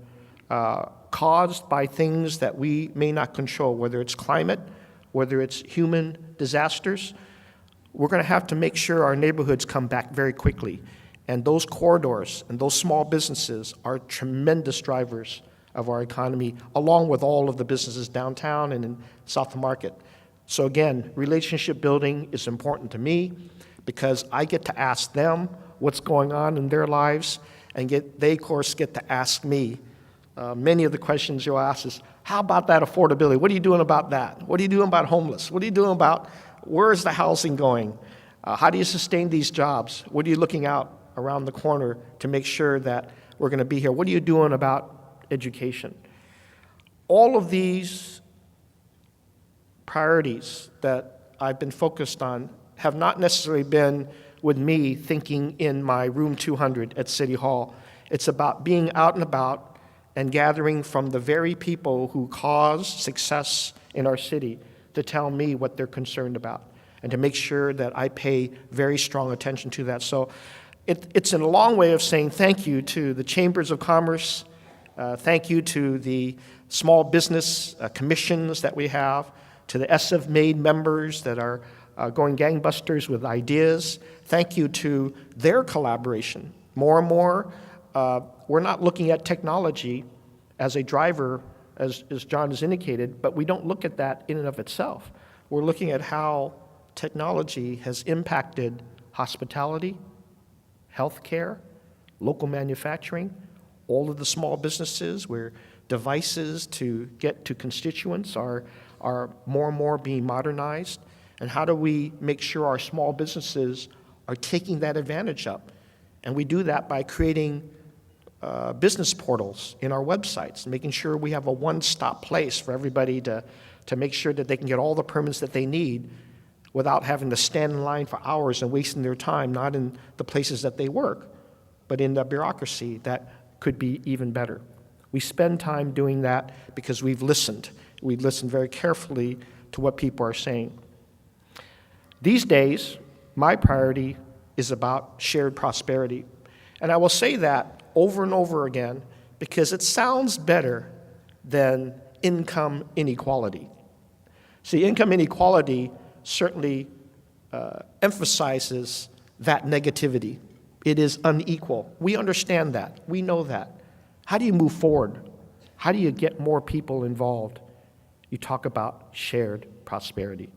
caused by things that we may not control, whether it's climate, whether it's human disasters, we're going to have to make sure our neighborhoods come back very quickly. And those corridors and those small businesses are tremendous drivers of our economy, along with all of the businesses downtown and in South Market. So again, relationship building is important to me because I get to ask them what's going on in their lives, and they, of course, get to ask me. Many of the questions you'll ask is, how about that affordability? What are you doing about that? What are you doing about homeless? What are you doing about, where is the housing going? How do you sustain these jobs? What are you looking out around the corner to make sure that we're going to be here? What are you doing about education? All of these priorities that I've been focused on have not necessarily been with me thinking in my room 200 at City Hall. It's about being out and about and gathering from the very people who cause success in our city to tell me what they're concerned about and to make sure that I pay very strong attention to that. So it's in a long way of saying thank you to the Chambers of Commerce, thank you to the small business commissions that we have, to the SF Made members that are going gangbusters with ideas. Thank you to their collaboration. More and more, we're not looking at technology as a driver, as John has indicated, but we don't look at that in and of itself. We're looking at how technology has impacted hospitality, healthcare, local manufacturing, all of the small businesses where devices to get to constituents are more and more being modernized. And how do we make sure our small businesses are taking that advantage up? And we do that by creating business portals in our websites, making sure we have a one-stop place for everybody to make sure that they can get all the permits that they need without having to stand in line for hours and wasting their time, not in the places that they work, but in the bureaucracy that could be even better. We spend time doing that because we've listened. We've listened very carefully to what people are saying. These days, my priority is about shared prosperity. And I will say that over and over again because it sounds better than income inequality. See, income inequality certainly emphasizes that negativity. It is unequal. We understand that. We know that. How do you move forward? How do you get more people involved? You talk about shared prosperity,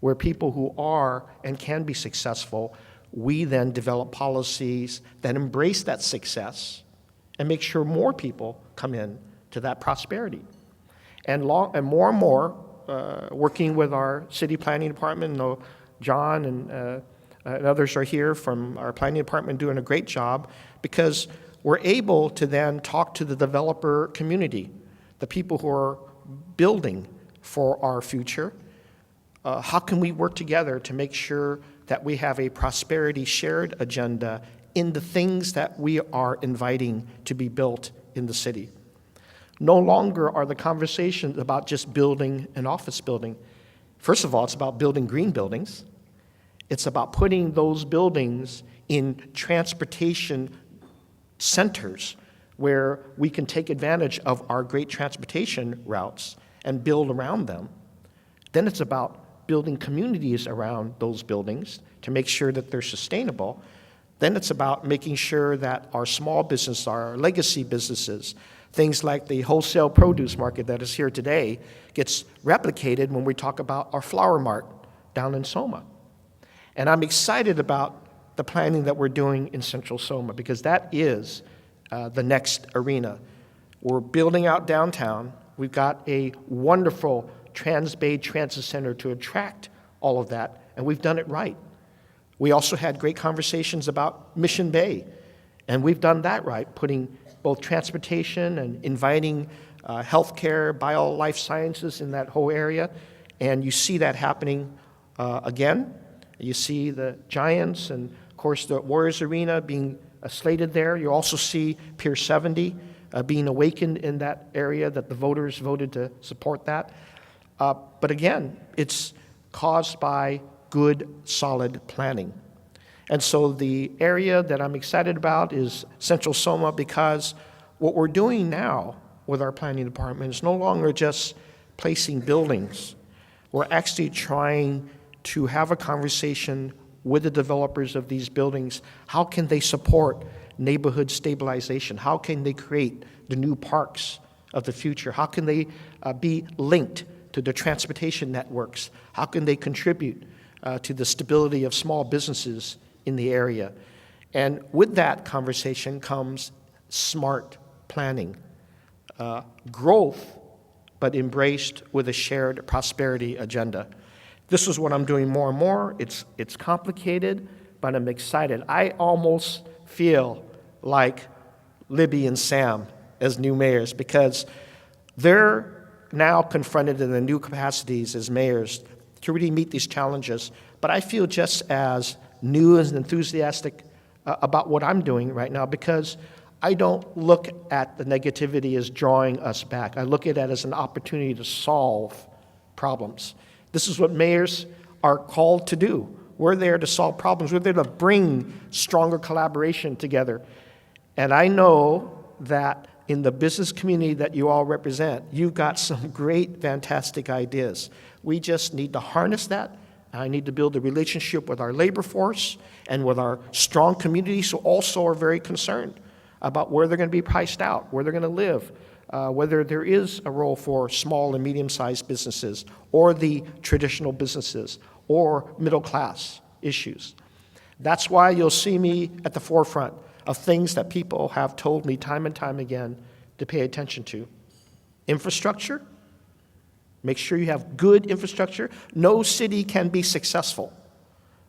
where people who are and can be successful, we then develop policies that embrace that success and make sure more people come in to that prosperity. And more, working with our city planning department, John and others are here from our planning department doing a great job because we're able to then talk to the developer community, the people who are building for our future. How can we work together to make sure that we have a prosperity shared agenda in the things that we are inviting to be built in the city? No longer are the conversations about just building an office building. First of all, it's about building green buildings. It's about putting those buildings in transportation centers where we can take advantage of our great transportation routes and build around them. Then it's about building communities around those buildings to make sure that they're sustainable. Then it's about making sure that our small business, our legacy businesses, things like the wholesale produce market that is here today, gets replicated when we talk about our flower mart down in Soma. And I'm excited about the planning that we're doing in Central Soma, because that is the next arena. We're building out downtown. We've got a wonderful Trans-Bay Transit Center to attract all of that, and we've done it right. We also had great conversations about Mission Bay, and we've done that right, putting both transportation and inviting healthcare, life sciences in that whole area, and you see that happening again. You see the Giants and, of course, the Warriors Arena being slated there. You also see Pier 70 being awakened in that area, that the voters voted to support that. But again, it's caused by good, solid planning. And so the area that I'm excited about is Central Soma, because what we're doing now with our planning department is no longer just placing buildings. We're actually trying to have a conversation with the developers of these buildings. How can they support neighborhood stabilization? How can they create the new parks of the future? How can they be linked to the transportation networks? How can they contribute to the stability of small businesses in the area? And with that conversation comes smart planning, growth, but embraced with a shared prosperity agenda. This is what I'm doing more and more. It's complicated, but I'm excited. I almost feel like Libby and Sam as new mayors, because they're now confronted in the new capacities as mayors to really meet these challenges. But I feel just as new and enthusiastic about what I'm doing right now, because I don't look at the negativity as drawing us back. I look at it as an opportunity to solve problems. This is what mayors are called to do. We're there to solve problems. We're there to bring stronger collaboration together. And I know that in the business community that you all represent, you've got some great, fantastic ideas. We just need to harness that. I need to build a relationship with our labor force and with our strong communities who also are very concerned about where they're going to be priced out, where they're going to live, whether there is a role for small and medium-sized businesses or the traditional businesses or middle-class issues. That's why you'll see me at the forefront of things that people have told me time and time again to pay attention to. Infrastructure. Make sure you have good infrastructure. No city can be successful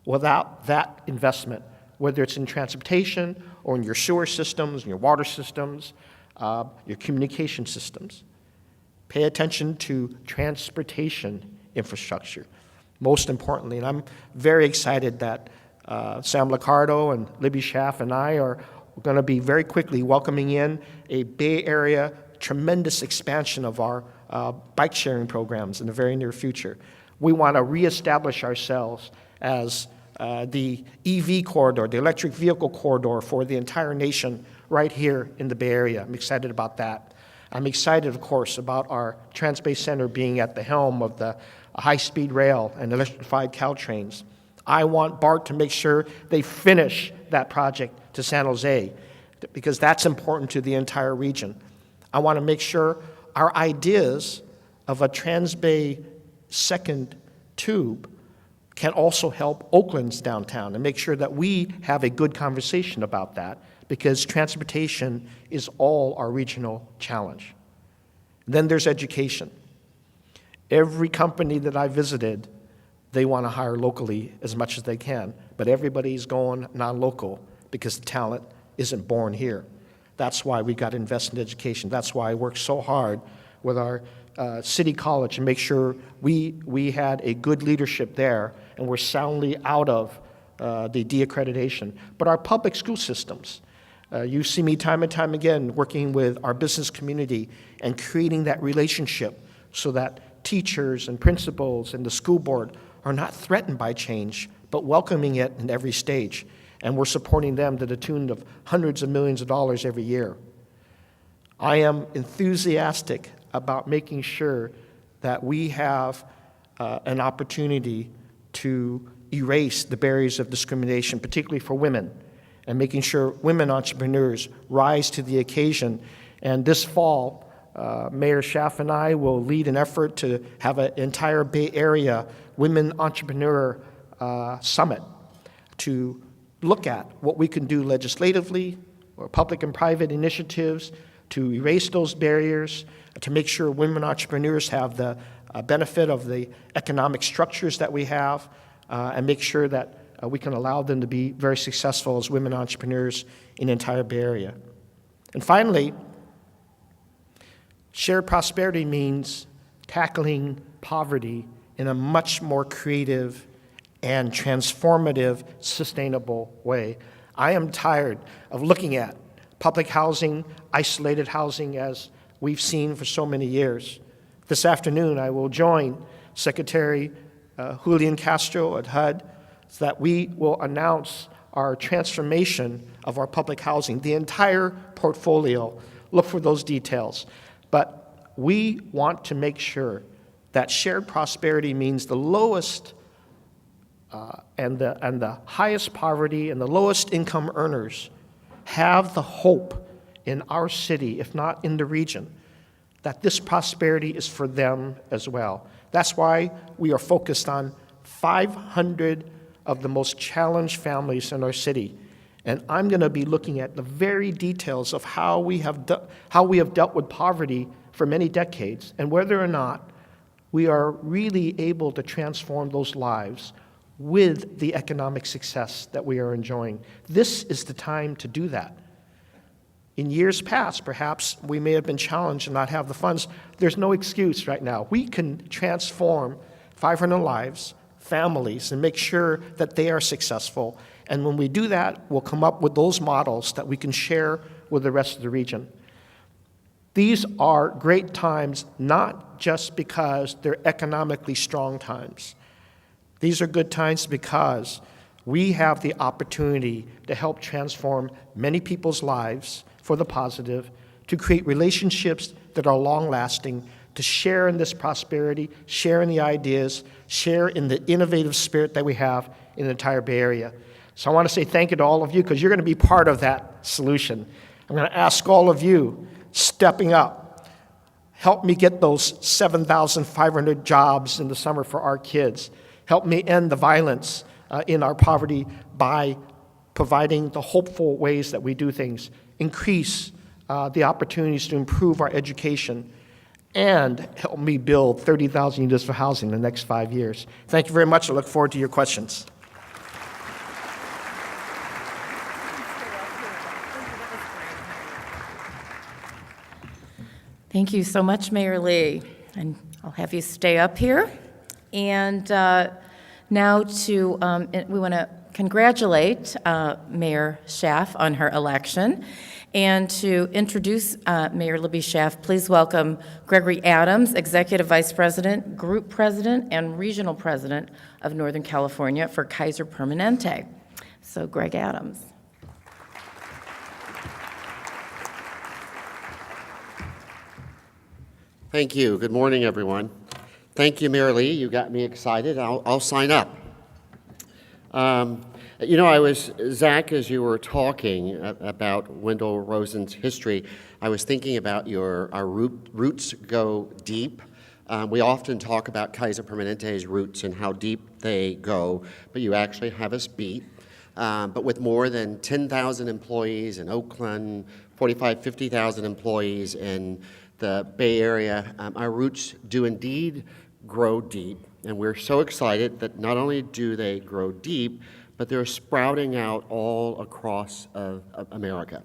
without that investment, whether it's in transportation or in your sewer systems, in your water systems, your communication systems. Pay attention to transportation infrastructure, most importantly. And I'm very excited that Sam Liccardo and Libby Schaaf and I are going to be very quickly welcoming in a Bay Area tremendous expansion of our bike sharing programs in the very near future. We want to reestablish ourselves as the EV corridor, the electric vehicle corridor for the entire nation right here in the Bay Area. I'm excited about that. I'm excited, of course, about our Trans-Bay Center being at the helm of the high-speed rail and electrified Caltrains. I want BART to make sure they finish that project to San Jose, because that's important to the entire region. I want to make sure our ideas of a Trans-Bay second tube can also help Oakland's downtown and make sure that we have a good conversation about that, because transportation is all our regional challenge. Then there's education. Every company that I visited, they want to hire locally as much as they can, but everybody's going non-local because the talent isn't born here. That's why we got to invest in education. That's why I worked so hard with our city college and make sure we had a good leadership there and we're soundly out of the de-accreditation. But our public school systems, you see me time and time again working with our business community and creating that relationship so that teachers and principals and the school board are not threatened by change, but welcoming it in every stage. And we're supporting them to the tune of hundreds of millions of dollars every year. I am enthusiastic about making sure that we have an opportunity to erase the barriers of discrimination, particularly for women, and making sure women entrepreneurs rise to the occasion. And this fall, Mayor Schaaf and I will lead an effort to have an entire Bay Area Women Entrepreneur Summit to look at what we can do legislatively or public and private initiatives to erase those barriers, to make sure women entrepreneurs have the benefit of the economic structures that we have, and make sure that we can allow them to be very successful as women entrepreneurs in the entire Bay Area. And finally, shared prosperity means tackling poverty in a much more creative and transformative, sustainable way. I am tired of looking at public housing, isolated housing, as we've seen for so many years. This afternoon, I will join Secretary Julian Castro at HUD so that we will announce our transformation of our public housing, the entire portfolio. Look for those details. But we want to make sure that shared prosperity means the lowest and the highest poverty and the lowest income earners have the hope in our city, if not in the region, that this prosperity is for them as well. That's why we are focused on 500 of the most challenged families in our city. And I'm going to be looking at the very details of how we have dealt with poverty for many decades and whether or not we are really able to transform those lives with the economic success that we are enjoying. This is the time to do that. In years past, perhaps we may have been challenged and not have the funds. There's no excuse right now. We can transform 500 lives, families, and make sure that they are successful. And when we do that, we'll come up with those models that we can share with the rest of the region. These are great times, not just because they're economically strong times. These are good times because we have the opportunity to help transform many people's lives for the positive, to create relationships that are long-lasting, to share in this prosperity, share in the ideas, share in the innovative spirit that we have in the entire Bay Area. So I want to say thank you to all of you because you're going to be part of that solution. I'm going to ask all of you stepping up. Help me get those 7,500 jobs in the summer for our kids. Help me end the violence in our poverty by providing the hopeful ways that we do things. Increase the opportunities to improve our education and help me build 30,000 units for housing in the next 5 years. Thank you very much. I look forward to your questions. Thank you so much, Mayor Lee. And I'll have you stay up here. And now we want to congratulate Mayor Schaaf on her election. And to introduce Mayor Libby Schaaf, please welcome Gregory Adams, Executive Vice President, Group President, and Regional President of Northern California for Kaiser Permanente. So Greg Adams. Thank you. Good morning, everyone. Thank you, Mayor Lee. You got me excited. I'll sign up. Zach, as you were talking about Wendell Rosen's history, I was thinking about our roots go deep. We often talk about Kaiser Permanente's roots and how deep they go, but you actually have us beat. But with more than 10,000 employees in Oakland, 50,000 employees in the Bay Area, our roots do indeed grow deep. And we're so excited that not only do they grow deep, but they're sprouting out all across America.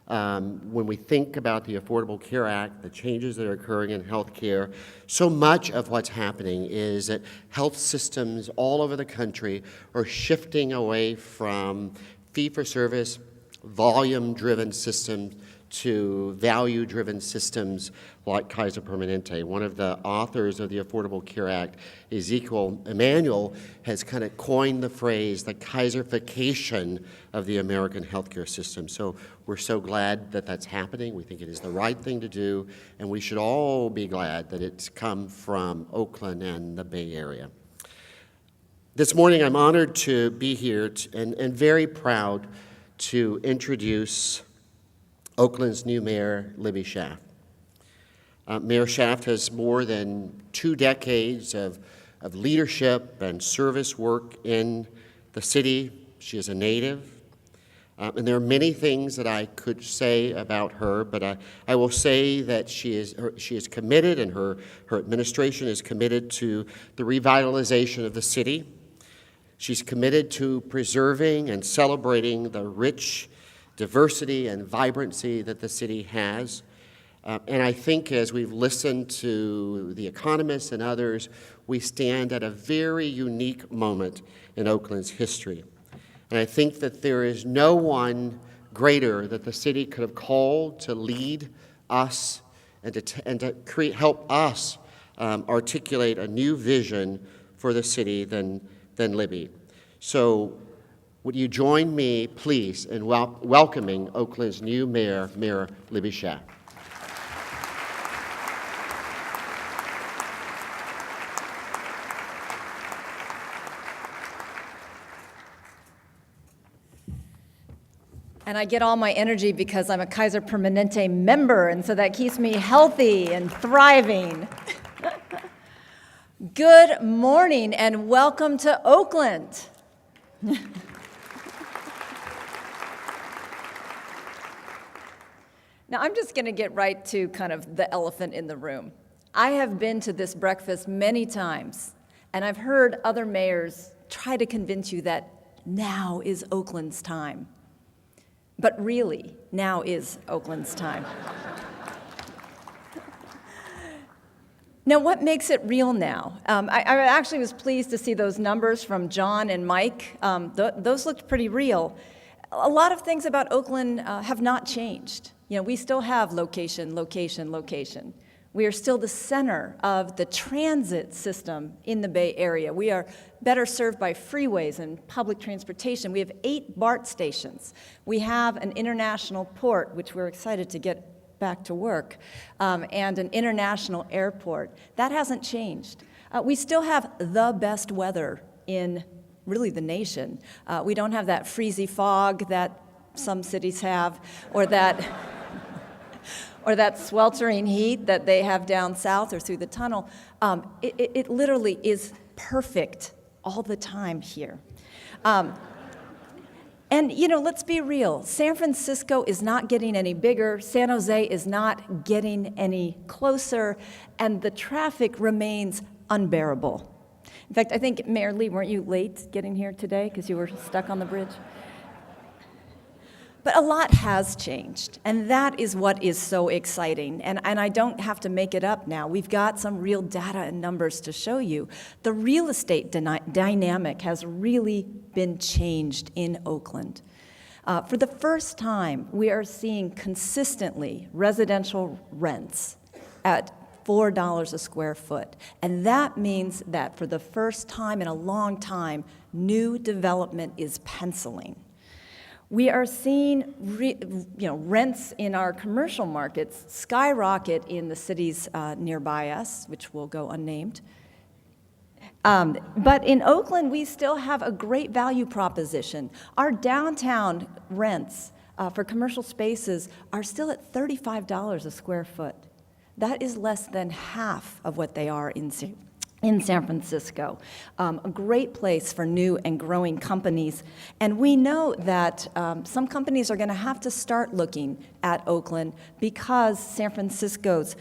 When we think about the Affordable Care Act, the changes that are occurring in healthcare, so much of what's happening is that health systems all over the country are shifting away from fee-for-service, volume-driven systems to value-driven systems like Kaiser Permanente. One of the authors of the Affordable Care Act, Ezekiel Emanuel, has kind of coined the phrase, the Kaiserification of the American healthcare system. So we're so glad that that's happening. We think it is the right thing to do, and we should all be glad that it's come from Oakland and the Bay Area. This morning, I'm honored to be here and very proud to introduce Oakland's new mayor, Libby Schaaf. Mayor Schaaf has more than 2 decades of leadership and service work in the city. She is a native. And there are many things that I could say about her, but I will say that she is committed, and her administration is committed to the revitalization of the city. She's committed to preserving and celebrating the rich diversity and vibrancy that the city has. And I think as we've listened to the economists and others, we stand at a very unique moment in Oakland's history. And I think that there is no one greater that the city could have called to lead us and to help us articulate a new vision for the city than Libby. So would you join me, please, in welcoming Oakland's new mayor, Mayor Libby Schaaf. And I get all my energy because I'm a Kaiser Permanente member, and so that keeps me healthy and thriving. Good morning and welcome to Oakland. Now, I'm just going to get right to kind of the elephant in the room. I have been to this breakfast many times, and I've heard other mayors try to convince you that now is Oakland's time. But really, now is Oakland's time. Now, what makes it real now? I actually was pleased to see those numbers from John and Mike. Those looked pretty real. A lot of things about Oakland have not changed. You know, we still have location, location, location. We are still the center of the transit system in the Bay Area. We are better served by freeways and public transportation. We have 8 BART stations. We have an international port, which we're excited to get back to work, and an international airport. That hasn't changed. We still have the best weather in really the nation. We don't have that freezy fog that some cities have, or that sweltering heat that they have down south or through the tunnel. It literally is perfect all the time here. And, you know, let's be real. San Francisco is not getting any bigger. San Jose is not getting any closer. And the traffic remains unbearable. In fact, I think, Mayor Lee, weren't you late getting here today because you were stuck on the bridge? But a lot has changed, and that is what is so exciting. And I don't have to make it up now. We've got some real data and numbers to show you. The real estate dynamic has really been changed in Oakland. For the first time, we are seeing consistently residential rents at $4 a square foot. And that means that for the first time in a long time, new development is penciling. We are seeing rents in our commercial markets skyrocket in the cities nearby us, which will go unnamed. But in Oakland, we still have a great value proposition. Our downtown rents for commercial spaces are still at $35 a square foot. That is less than half of what they are in San Francisco. A great place for new and growing companies. And we know that some companies are going to have to start looking at Oakland because San Francisco's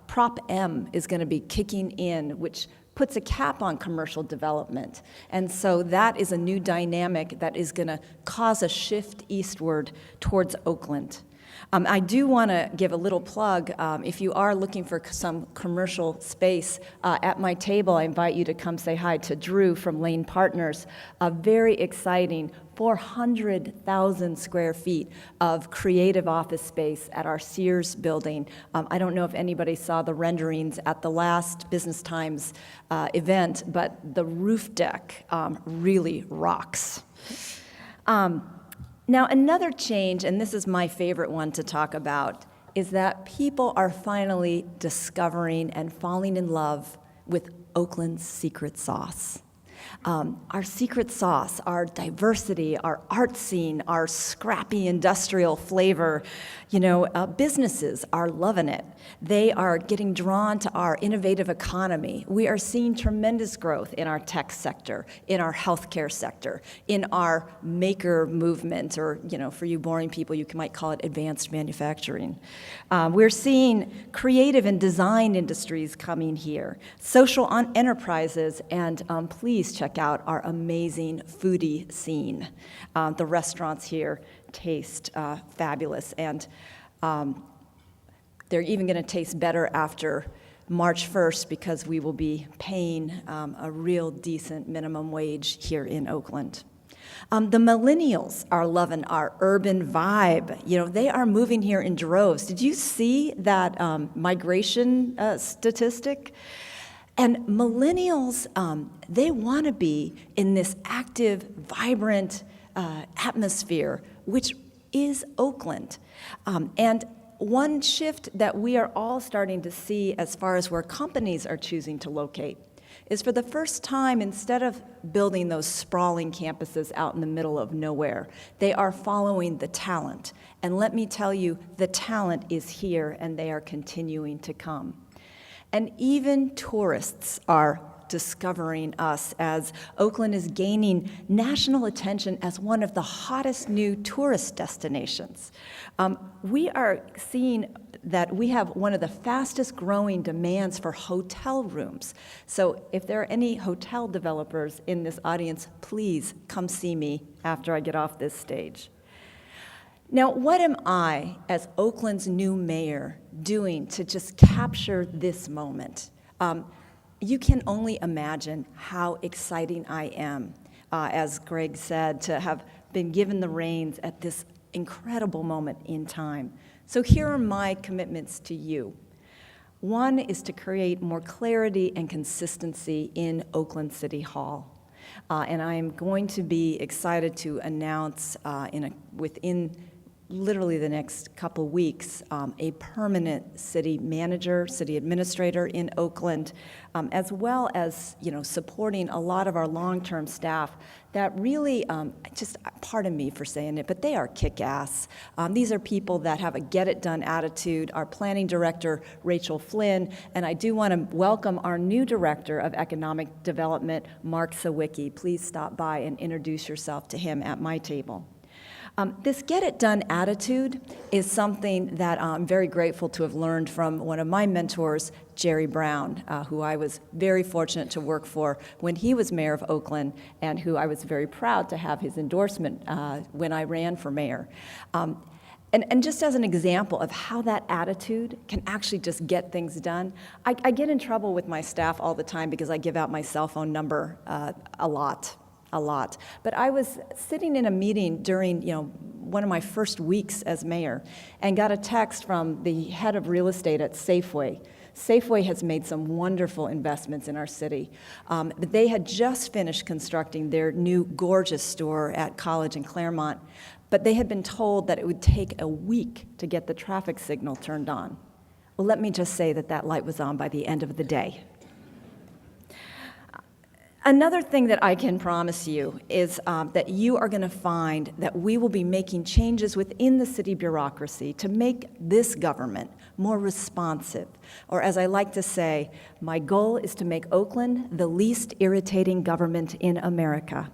Prop M is going to be kicking in, which puts a cap on commercial development. And so that is a new dynamic that is going to cause a shift eastward towards Oakland. I do want to give a little plug. If you are looking for some commercial space at my table, I invite you to come say hi to Drew from Lane Partners. A very exciting 400,000 square feet of creative office space at our Sears building. I don't know if anybody saw the renderings at the last Business Times event, but the roof deck really rocks. Now, another change, and this is my favorite one to talk about, is that people are finally discovering and falling in love with Oakland's secret sauce. Our secret sauce, our diversity, our art scene, our scrappy industrial flavor, businesses are loving it. They are getting drawn to our innovative economy. We are seeing tremendous growth in our tech sector, in our healthcare sector, in our maker movement, or, for you boring people, you might call it advanced manufacturing. We're seeing creative and design industries coming here, social enterprises, and please check out our amazing foodie scene. The restaurants here taste fabulous, and they're even going to taste better after March 1st because we will be paying a real decent minimum wage here in Oakland. The millennials are loving our urban vibe. They are moving here in droves. Did you see that migration statistic? And millennials, they want to be in this active, vibrant atmosphere, which is Oakland. And one shift that we are all starting to see as far as where companies are choosing to locate is, for the first time, instead of building those sprawling campuses out in the middle of nowhere, they are following the talent. And let me tell you, the talent is here, and they are continuing to come. And even tourists are discovering us as Oakland is gaining national attention as one of the hottest new tourist destinations. We are seeing that we have one of the fastest growing demands for hotel rooms. So if there are any hotel developers in this audience, please come see me after I get off this stage. Now, what am I, as Oakland's new mayor, doing to just capture this moment? You can only imagine how exciting I am, as Greg said, to have been given the reins at this incredible moment in time. So here are my commitments to you. One is to create more clarity and consistency in Oakland City Hall. And I am going to be excited to announce within literally the next couple weeks, a permanent city manager, city administrator in Oakland, as well as, supporting a lot of our long-term staff that really, just pardon me for saying it, but they are kick-ass. These are people that have a get-it-done attitude. Our planning director, Rachel Flynn, and I do want to welcome our new director of economic development, Mark Sawicki. Please stop by and introduce yourself to him at my table. This get-it-done attitude is something that I'm very grateful to have learned from one of my mentors, Jerry Brown, who I was very fortunate to work for when he was mayor of Oakland, and who I was very proud to have his endorsement when I ran for mayor. And just as an example of how that attitude can actually just get things done, I get in trouble with my staff all the time because I give out my cell phone number a lot. But I was sitting in a meeting during, one of my first weeks as mayor, and got a text from the head of real estate at Safeway. Safeway has made some wonderful investments in our city. But they had just finished constructing their new gorgeous store at College in Claremont, but they had been told that it would take a week to get the traffic signal turned on. Well, let me just say that light was on by the end of the day. Another thing that I can promise you is that you are going to find that we will be making changes within the city bureaucracy to make this government more responsive. Or as I like to say, my goal is to make Oakland the least irritating government in America.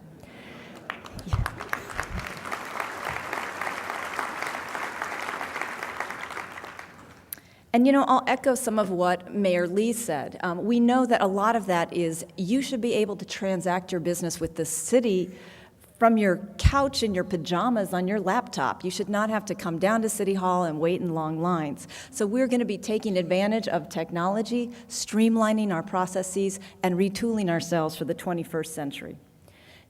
And I'll echo some of what Mayor Lee said. We know that a lot of that is you should be able to transact your business with the city from your couch in your pajamas on your laptop. You should not have to come down to City Hall and wait in long lines. So we're going to be taking advantage of technology, streamlining our processes, and retooling ourselves for the 21st century.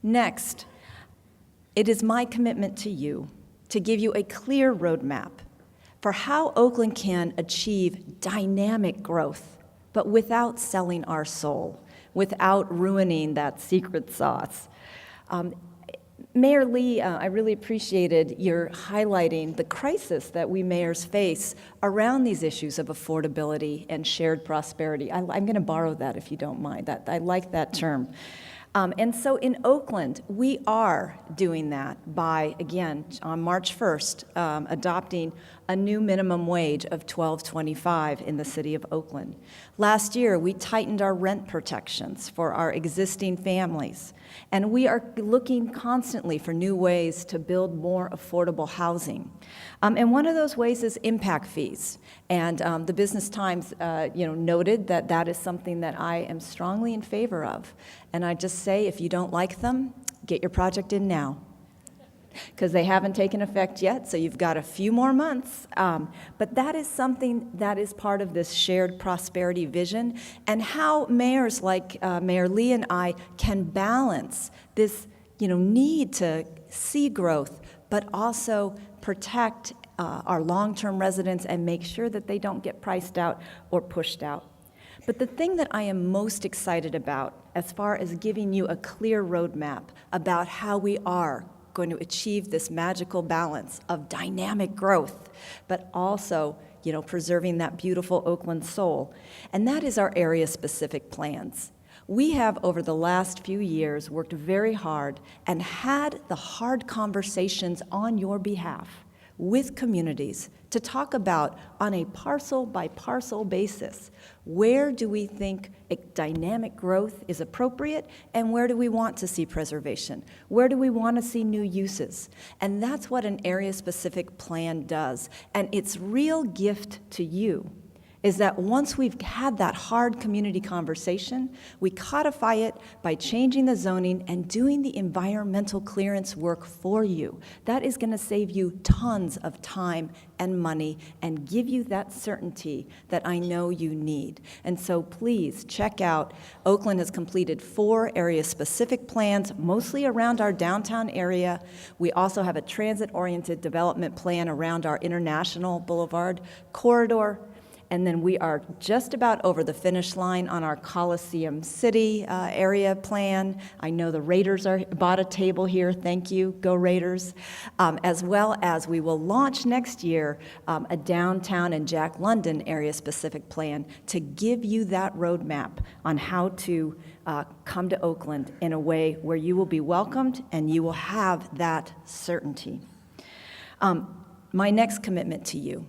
Next, it is my commitment to you to give you a clear roadmap for how Oakland can achieve dynamic growth, but without selling our soul, without ruining that secret sauce. Mayor Lee, I really appreciated your highlighting the crisis that we mayors face around these issues of affordability and shared prosperity. I'm going to borrow that if you don't mind. I like that term. And so in Oakland, we are doing that by, again, on March 1st, adopting a new minimum wage of $12.25 in the city of Oakland. Last year, we tightened our rent protections for our existing families, and we are looking constantly for new ways to build more affordable housing. And one of those ways is impact fees. And the Business Times, noted that that is something that I am strongly in favor of. And I just say, if you don't like them, get your project in now, because they haven't taken effect yet, so you've got a few more months. But that is something that is part of this shared prosperity vision, and how mayors like Mayor Lee and I can balance this need to see growth, but also protect our long-term residents and make sure that they don't get priced out or pushed out. But the thing that I am most excited about, as far as giving you a clear roadmap about how we are going to achieve this magical balance of dynamic growth, but also, preserving that beautiful Oakland soul, and that is our area-specific plans. We have, over the last few years, worked very hard and had the hard conversations on your behalf with communities to talk about, on a parcel-by-parcel basis, where do we think a dynamic growth is appropriate, and where do we want to see preservation? Where do we want to see new uses? And that's what an area-specific plan does. And its real gift to you is that once we've had that hard community conversation, we codify it by changing the zoning and doing the environmental clearance work for you. That is going to save you tons of time and money and give you that certainty that I know you need. And so please check out, Oakland has completed 4 area-specific plans, mostly around our downtown area. We also have a transit-oriented development plan around our International Boulevard corridor. And then we are just about over the finish line on our Coliseum City area plan. I know the Raiders bought a table here. Thank you. Go Raiders. As well as we will launch next year a downtown and Jack London area-specific plan to give you that roadmap on how to come to Oakland in a way where you will be welcomed and you will have that certainty. My next commitment to you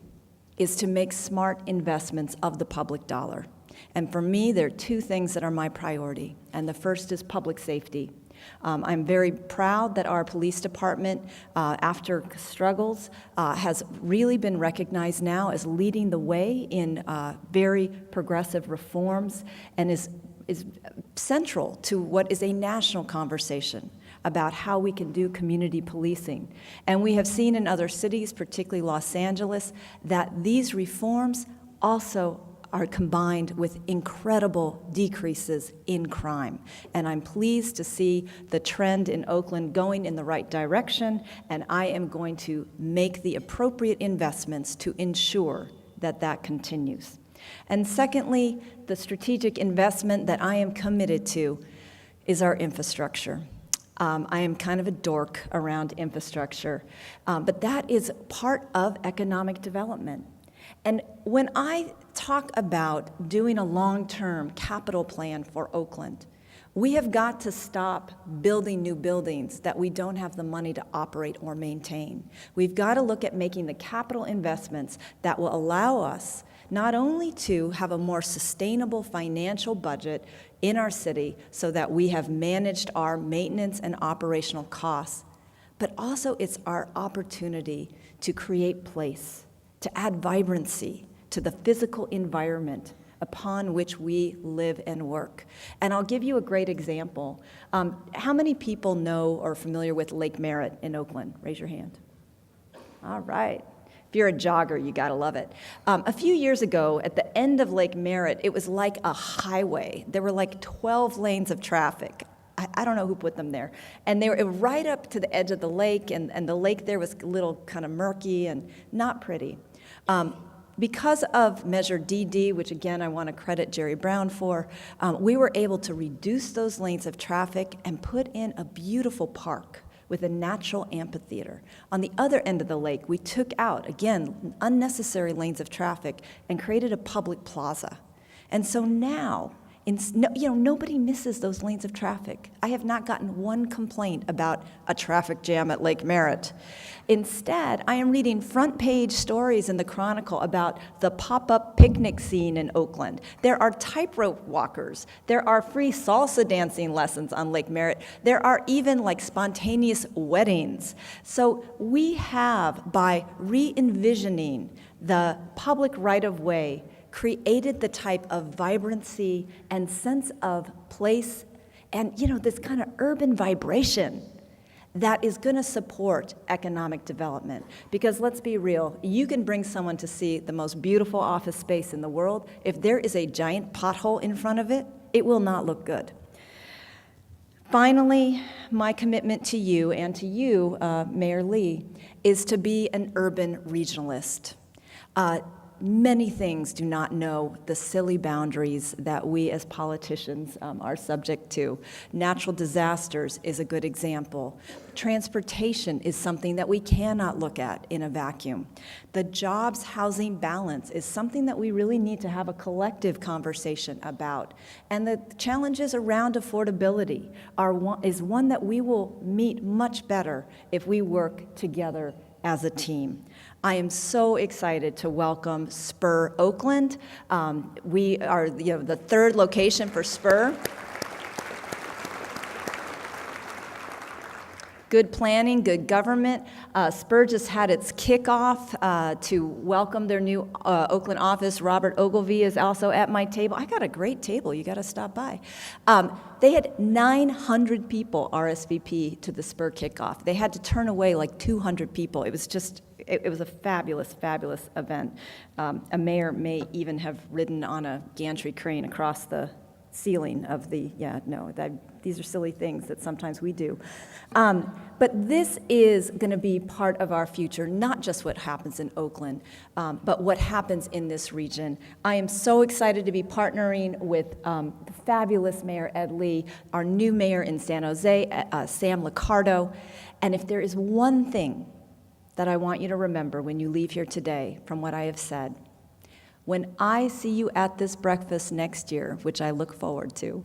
is to make smart investments of the public dollar. And for me, there are 2 things that are my priority, and the first is public safety. I'm very proud that our police department, after struggles, has really been recognized now as leading the way in very progressive reforms, and is central to what is a national conversation about how we can do community policing. And we have seen in other cities, particularly Los Angeles, that these reforms also are combined with incredible decreases in crime. And I'm pleased to see the trend in Oakland going in the right direction, and I am going to make the appropriate investments to ensure that that continues. And secondly, the strategic investment that I am committed to is our infrastructure. I am kind of a dork around infrastructure, but that is part of economic development. And when I talk about doing a long-term capital plan for Oakland, we have got to stop building new buildings that we don't have the money to operate or maintain. We've got to look at making the capital investments that will allow us not only to have a more sustainable financial budget in our city so that we have managed our maintenance and operational costs, but also it's our opportunity to create place, to add vibrancy, to the physical environment upon which we live and work. And I'll give you a great example. How many people know or are familiar with Lake Merritt in Oakland? Raise your hand. All right. If you're a jogger, you gotta love it. A few years ago, at the end of Lake Merritt, it was like a highway. There were like 12 lanes of traffic. I don't know who put them there. And they were right up to the edge of the lake, and the lake there was a little kind of murky and not pretty. Because of Measure DD, which again I want to credit Jerry Brown for, we were able to reduce those lanes of traffic and put in a beautiful park with a natural amphitheater. On the other end of the lake, we took out, again, unnecessary lanes of traffic and created a public plaza. And so now, nobody misses those lanes of traffic. I have not gotten one complaint about a traffic jam at Lake Merritt. Instead, I am reading front page stories in the Chronicle about the pop-up picnic scene in Oakland. There are tightrope walkers. There are free salsa dancing lessons on Lake Merritt. There are even like spontaneous weddings. So we have, by re-envisioning the public right-of-way, created the type of vibrancy and sense of place and, this kind of urban vibration that is going to support economic development. Because let's be real, you can bring someone to see the most beautiful office space in the world. If there is a giant pothole in front of it, it will not look good. Finally, my commitment to you and to you, Mayor Lee, is to be an urban regionalist. Many things do not know the silly boundaries that we as politicians are subject to. Natural disasters is a good example. Transportation is something that we cannot look at in a vacuum. The jobs-housing balance is something that we really need to have a collective conversation about. And the challenges around affordability is one that we will meet much better if we work together as a team. I am so excited to welcome Spur Oakland. We are the third location for Spur. Good planning, good government. Spur just had its kickoff to welcome their new Oakland office. Robert Ogilvie is also at my table. I got a great table. You got to stop by. They had 900 people RSVP to the Spur kickoff. They had to turn away like 200 people. It was just, it was a fabulous, fabulous event. A mayor may even have ridden on a gantry crane across the ceiling of the, these are silly things that sometimes we do. But this is going to be part of our future, not just what happens in Oakland, but what happens in this region. I am so excited to be partnering with the fabulous Mayor Ed Lee, our new mayor in San Jose, Sam Liccardo. And if there is one thing that I want you to remember when you leave here today from what I have said, when I see you at this breakfast next year, which I look forward to,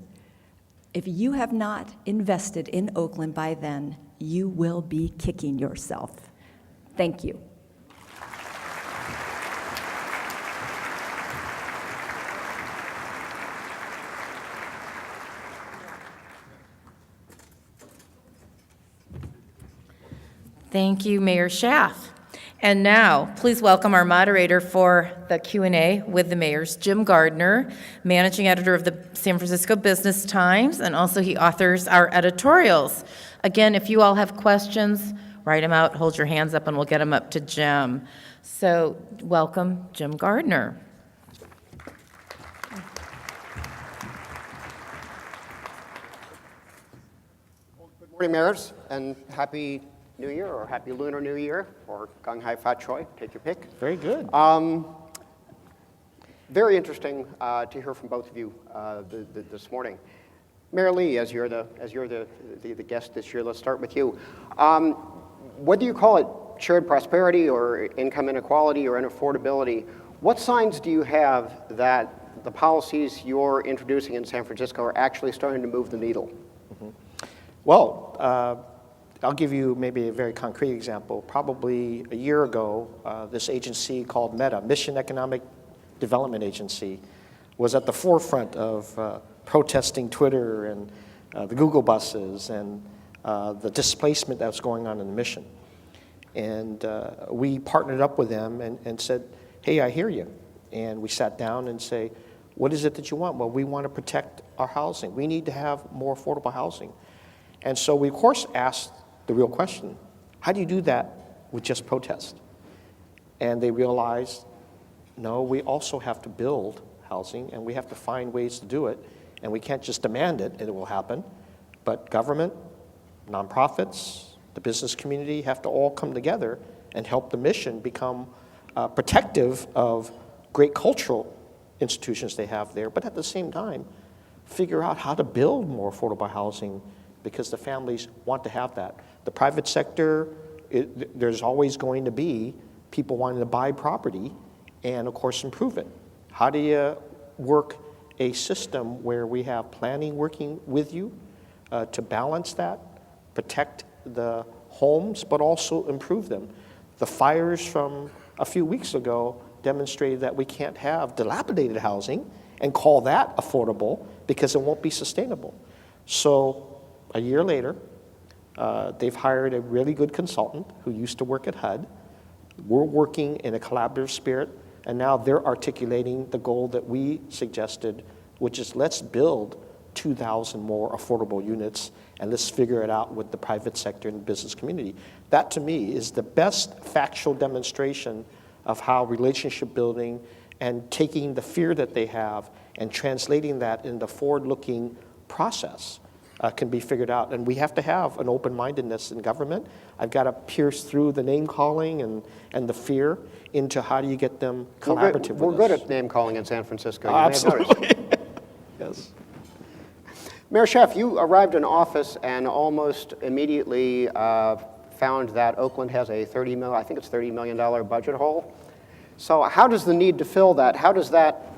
if you have not invested in Oakland by then, you will be kicking yourself. Thank you. Thank you, Mayor Schaaf. And now, please welcome our moderator for the Q&A with the mayors, Jim Gardner, managing editor of the San Francisco Business Times, and also he authors our editorials. Again, if you all have questions, write them out, hold your hands up, and we'll get them up to Jim. So, welcome, Jim Gardner. Good morning, mayors, and happy New Year, or Happy Lunar New Year, or Gung Hai Fat Choi, take your pick. Very good. Very interesting to hear from both of you this morning. Mayor Lee, as you're the guest this year, let's start with you. Whether you call it shared prosperity or income inequality or unaffordability, what signs do you have that the policies you're introducing in San Francisco are actually starting to move the needle? Mm-hmm. Well, I'll give you maybe a very concrete example. Probably a year ago, this agency called META, Mission Economic Development Agency, was at the forefront of protesting Twitter and the Google buses and the displacement that's going on in the mission. And we partnered up with them and said, hey, I hear you. And we sat down and say, what is it that you want? Well, we want to protect our housing. We need to have more affordable housing. And so we, of course, asked the real question, how do you do that with just protest? And they realized, no, we also have to build housing, and we have to find ways to do it, and we can't just demand it, and it will happen. But government, nonprofits, the business community have to all come together and help the mission become protective of great cultural institutions they have there, but at the same time, figure out how to build more affordable housing because the families want to have that. The private sector, there's always going to be people wanting to buy property and, of course, improve it. How do you work a system where we have planning working with you to balance that, protect the homes, but also improve them? The fires from a few weeks ago demonstrated that we can't have dilapidated housing and call that affordable because it won't be sustainable. So a year later, they've hired a really good consultant who used to work at HUD. We're working in a collaborative spirit, and now they're articulating the goal that we suggested, which is let's build 2,000 more affordable units, and let's figure it out with the private sector and the business community. That, to me, is the best factual demonstration of how relationship building and taking the fear that they have and translating that into forward-looking process can be figured out. And we have to have an open-mindedness in government. I've got to pierce through the name-calling and the fear into how do you get them collaborative with us. We're good at name-calling in San Francisco. You may have noticed. Absolutely. Yes. Mayor Schaaf, you arrived in office and almost immediately found that Oakland has a $30 million budget hole. So how does the need to fill that, how does that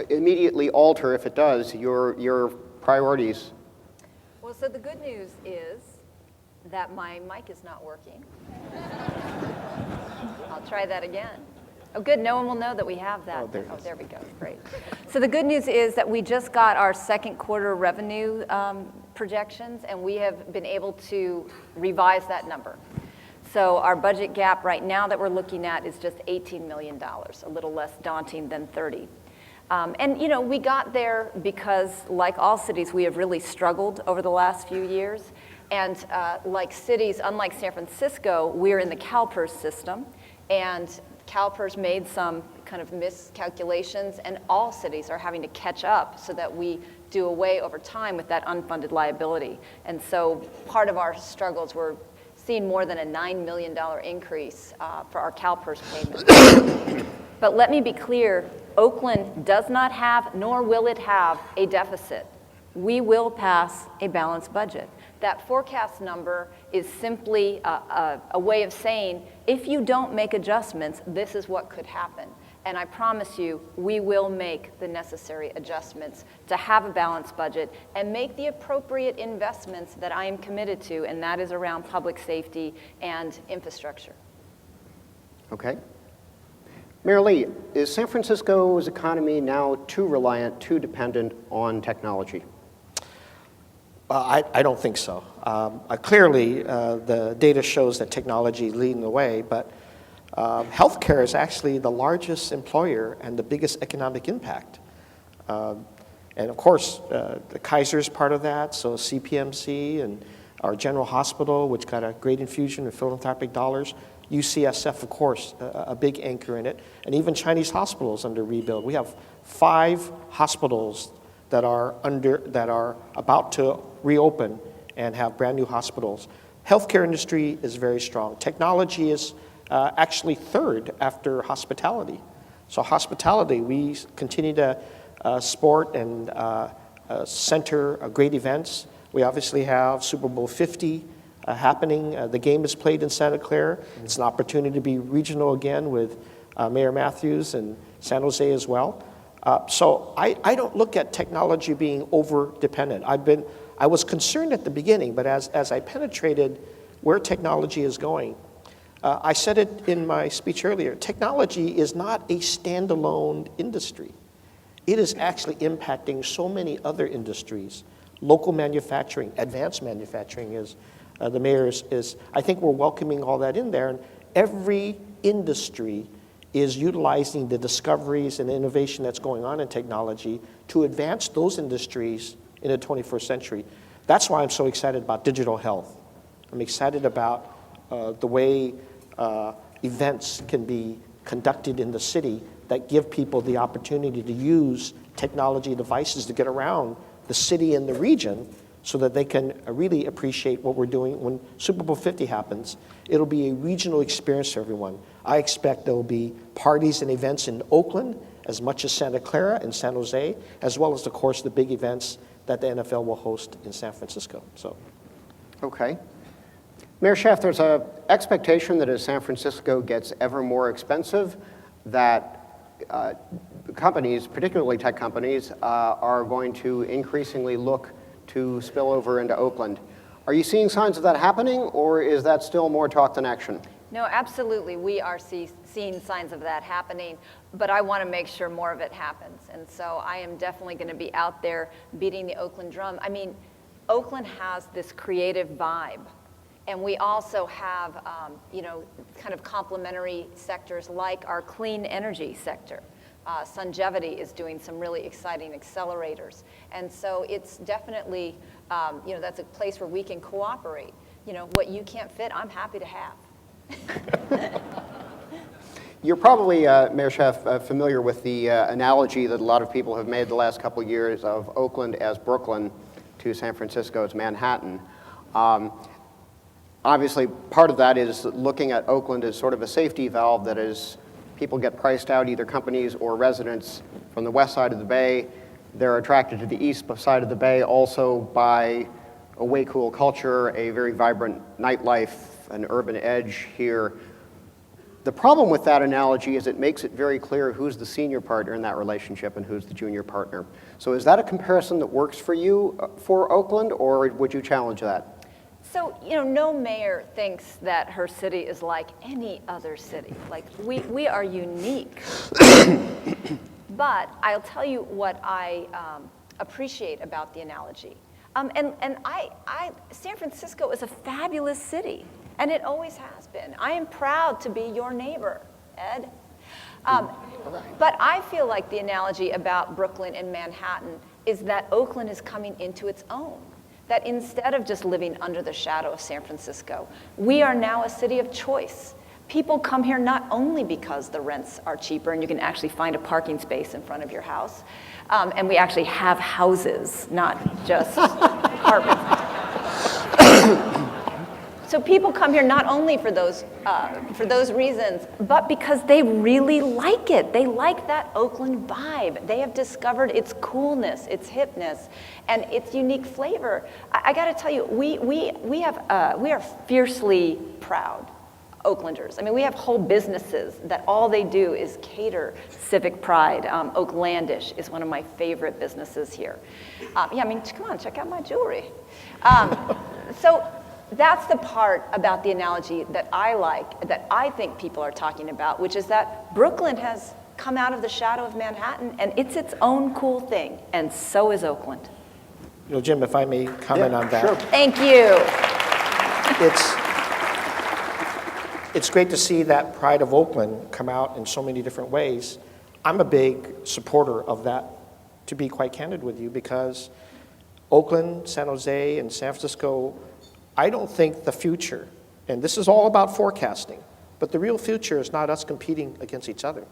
immediately alter, if it does, your priorities? Well, so the good news is that my mic is not working. I'll try that again. Oh, good, no one will know that we have that. Oh, there we go, great. So the good news is that we just got our second quarter revenue projections, and we have been able to revise that number. So our budget gap right now that we're looking at is just $18 million, a little less daunting than 30. And you know, we got there because, like all cities, we have really struggled over the last few years. And like cities, unlike San Francisco, we're in the CalPERS system, and CalPERS made some kind of miscalculations, and all cities are having to catch up so that we do away over time with that unfunded liability. And so part of our struggles were seeing more than a $9 million increase for our CalPERS payments. But let me be clear, Oakland does not have, nor will it have, a deficit. We will pass a balanced budget. That forecast number is simply a way of saying, if you don't make adjustments, this is what could happen. And I promise you, we will make the necessary adjustments to have a balanced budget and make the appropriate investments that I am committed to, and that is around public safety and infrastructure. Okay. Mayor Lee, is San Francisco's economy now too reliant, too dependent on technology? I don't think so. Clearly, the data shows that technology is leading the way, but healthcare is actually the largest employer and the biggest economic impact. And of course, the Kaiser is part of that, so CPMC and our General Hospital, which got a great infusion of philanthropic dollars. UCSF, of course, a big anchor in it. And even Chinese hospitals under rebuild. We have 5 hospitals that are about to reopen and have brand new hospitals. Healthcare industry is very strong. Technology is actually third after hospitality. So hospitality, we continue to sport and center great events. We obviously have Super Bowl 50 happening. The game is played in Santa Clara. It's an opportunity to be regional again with Mayor Matthews and San Jose as well. So I don't look at technology being over-dependent. I was concerned at the beginning, but as I penetrated where technology is going, I said it in my speech earlier, technology is not a standalone industry. It is actually impacting so many other industries. Local manufacturing, advanced manufacturing is, the mayor is, I think we're welcoming all that in there. And every industry is utilizing the discoveries and innovation that's going on in technology to advance those industries in the 21st century. That's why I'm so excited about digital health. I'm excited about the way events can be conducted in the city that give people the opportunity to use technology devices to get around the city and the region so that they can really appreciate what we're doing. When Super Bowl 50 happens, it'll be a regional experience for everyone. I expect there will be parties and events in Oakland as much as Santa Clara and San Jose, as well as, of course, the big events that the NFL will host in San Francisco. Okay. Mayor Schaaf, there's an expectation that as San Francisco gets ever more expensive, that companies, particularly tech companies, are going to increasingly look to spill over into Oakland. Are you seeing signs of that happening, or is that still more talk than action? No, absolutely. We are seeing signs of that happening, but I want to make sure more of it happens. And so I am definitely going to be out there beating the Oakland drum. I mean, Oakland has this creative vibe. And we also have, kind of complementary sectors like our clean energy sector. Sungevity is doing some really exciting accelerators. And so it's definitely, that's a place where we can cooperate. What you can't fit, I'm happy to have. You're probably, Mayor Schaaf, familiar with the analogy that a lot of people have made the last couple of years of Oakland as Brooklyn to San Francisco as Manhattan. Obviously, part of that is looking at Oakland as sort of a safety valve that as people get priced out, either companies or residents from the west side of the bay, they're attracted to the east side of the bay also by a way cool culture, a very vibrant nightlife, an urban edge here. The problem with that analogy is it makes it very clear who's the senior partner in that relationship and who's the junior partner. So is that a comparison that works for you for Oakland, or would you challenge that? So, no mayor thinks that her city is like any other city. Like, we are unique. But I'll tell you what I appreciate about the analogy. San Francisco is a fabulous city, and it always has been. I am proud to be your neighbor, Ed. But I feel like the analogy about Brooklyn and Manhattan is that Oakland is coming into its own. That instead of just living under the shadow of San Francisco, we are now a city of choice. People come here not only because the rents are cheaper and you can actually find a parking space in front of your house, and we actually have houses, not just apartments. So people come here not only for those reasons, but because they really like it. They like that Oakland vibe. They have discovered its coolness, its hipness, and its unique flavor. I got to tell you, we are fiercely proud Oaklanders. I mean, we have whole businesses that all they do is cater civic pride. Oaklandish is one of my favorite businesses here. Come on, check out my jewelry. So that's the part about the analogy that I like, that I think people are talking about, which is that Brooklyn has come out of the shadow of Manhattan, and it's its own cool thing, and so is Oakland. Jim, if I may comment on that. Sure. Thank you. It's great to see that pride of Oakland come out in so many different ways. I'm a big supporter of that, to be quite candid with you, because Oakland, San Jose, and San Francisco, I don't think the future, and this is all about forecasting, but the real future is not us competing against each other.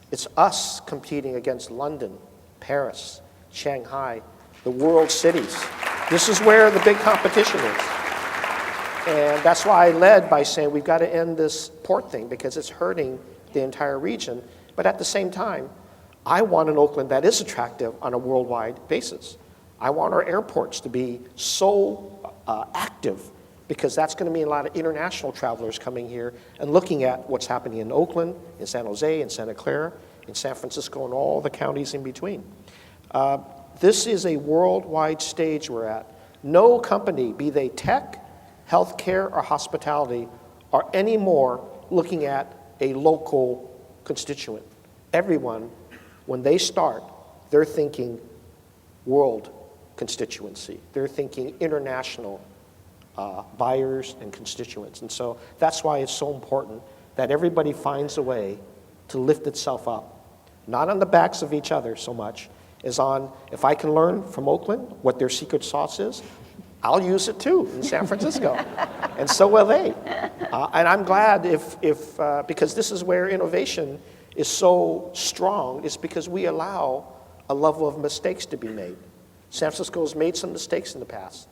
It's us competing against London, Paris, Shanghai, the world cities. This is where the big competition is. And that's why I led by saying we've got to end this port thing because it's hurting the entire region. But at the same time, I want an Oakland that is attractive on a worldwide basis. I want our airports to be so active because that's going to mean a lot of international travelers coming here and looking at what's happening in Oakland, in San Jose, in Santa Clara, in San Francisco, and all the counties in between. This is a worldwide stage we're at. No company, be they tech, healthcare, or hospitality, are anymore looking at a local constituent. Everyone, when they start, they're thinking world constituency. They're thinking international buyers and constituents. And so that's why it's so important that everybody finds a way to lift itself up, not on the backs of each other so much, as on, if I can learn from Oakland what their secret sauce is, I'll use it too in San Francisco, and so will they. And I'm glad because this is where innovation is so strong, is because we allow a level of mistakes to be made. San Francisco has made some mistakes in the past,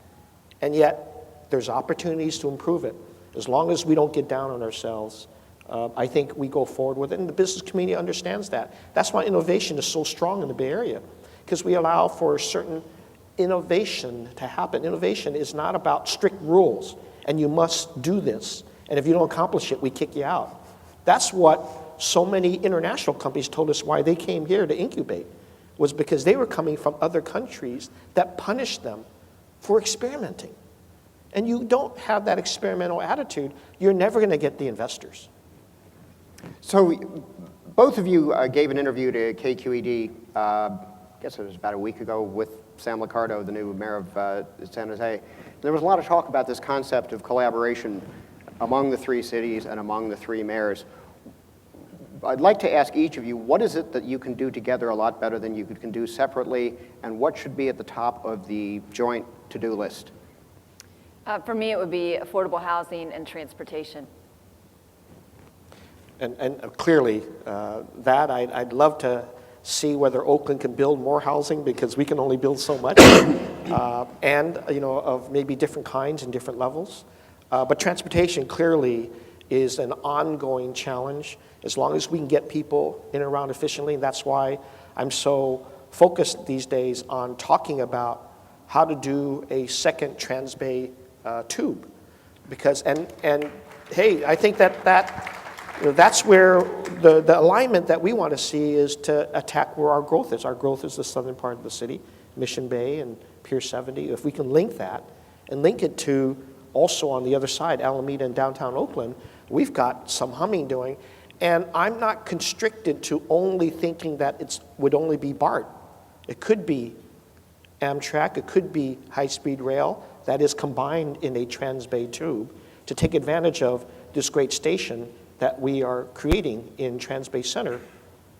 and yet there's opportunities to improve it. As long as we don't get down on ourselves, I think we go forward with it, and the business community understands that. That's why innovation is so strong in the Bay Area, because we allow for certain innovation to happen. Innovation is not about strict rules, and you must do this, and if you don't accomplish it, we kick you out. That's what so many international companies told us why they came here to incubate, was because they were coming from other countries that punished them for experimenting. And you don't have that experimental attitude, you're never going to get the investors. So both of you gave an interview to KQED, I guess it was about a week ago, with Sam Liccardo, the new mayor of San Jose. There was a lot of talk about this concept of collaboration among the three cities and among the three mayors. I'd like to ask each of you, what is it that you can do together a lot better than you can do separately, and what should be at the top of the joint to-do list? For me, it would be affordable housing and transportation. And clearly, that I'd love to see whether Oakland can build more housing, because we can only build so much, and of maybe different kinds and different levels. But transportation clearly is an ongoing challenge, as long as we can get people in and around efficiently. And that's why I'm so focused these days on talking about how to do a second Transbay tube, because and hey, I think that's where the alignment that we want to see is to attack where our growth is. Our growth is the southern part of the city, Mission Bay and Pier 70. If we can link that and link it to also on the other side, Alameda and downtown Oakland, we've got some humming doing. And I'm not constricted to only thinking that it would only be BART. It could be Amtrak, it could be high-speed rail that is combined in a Transbay tube to take advantage of this great station that we are creating in Transbay Center.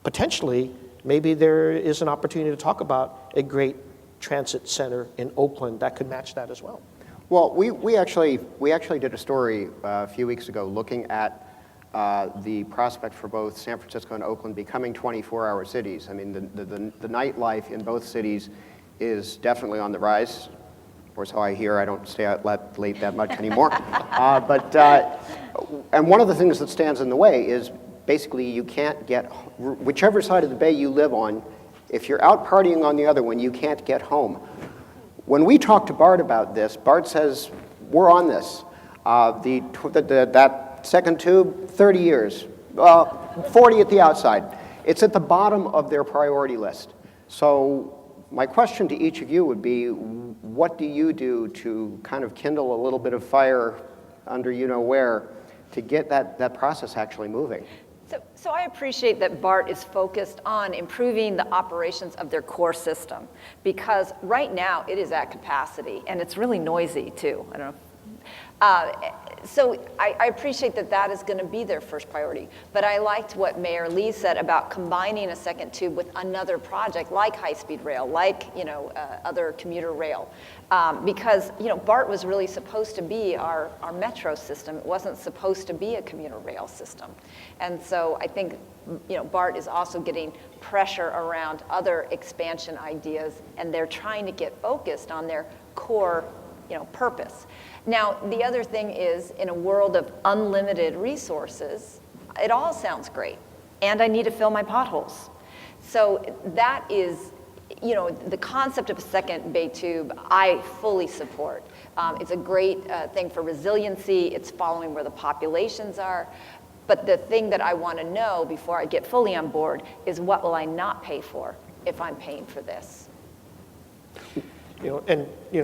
Potentially, maybe there is an opportunity to talk about a great transit center in Oakland that could match that as well. Well, we actually did a story a few weeks ago looking at the prospect for both San Francisco and Oakland becoming 24-hour cities. I mean, the nightlife in both cities is definitely on the rise, or so I hear. I don't stay out late that much anymore. And one of the things that stands in the way is basically you can't get, whichever side of the bay you live on, if you're out partying on the other one, you can't get home. When we talk to Bart about this, Bart says, we're on this. That second tube, 30 years, 40 at the outside. It's at the bottom of their priority list. So my question to each of you would be, what do you do to kind of kindle a little bit of fire under you-know-where to get that process actually moving? So I appreciate that BART is focused on improving the operations of their core system, because right now it is at capacity, and it's really noisy too. I don't know. So I appreciate that is going to be their first priority. But I liked what Mayor Lee said about combining a second tube with another project like high-speed rail, like other commuter rail, because BART was really supposed to be our metro system. It wasn't supposed to be a commuter rail system, and so I think BART is also getting pressure around other expansion ideas, and they're trying to get focused on their core purpose. Now, the other thing is, in a world of unlimited resources, it all sounds great, and I need to fill my potholes. So that is, the concept of a second Bay tube, I fully support. It's a great thing for resiliency. It's following where the populations are. But the thing that I want to know before I get fully on board is, what will I not pay for if I'm paying for this?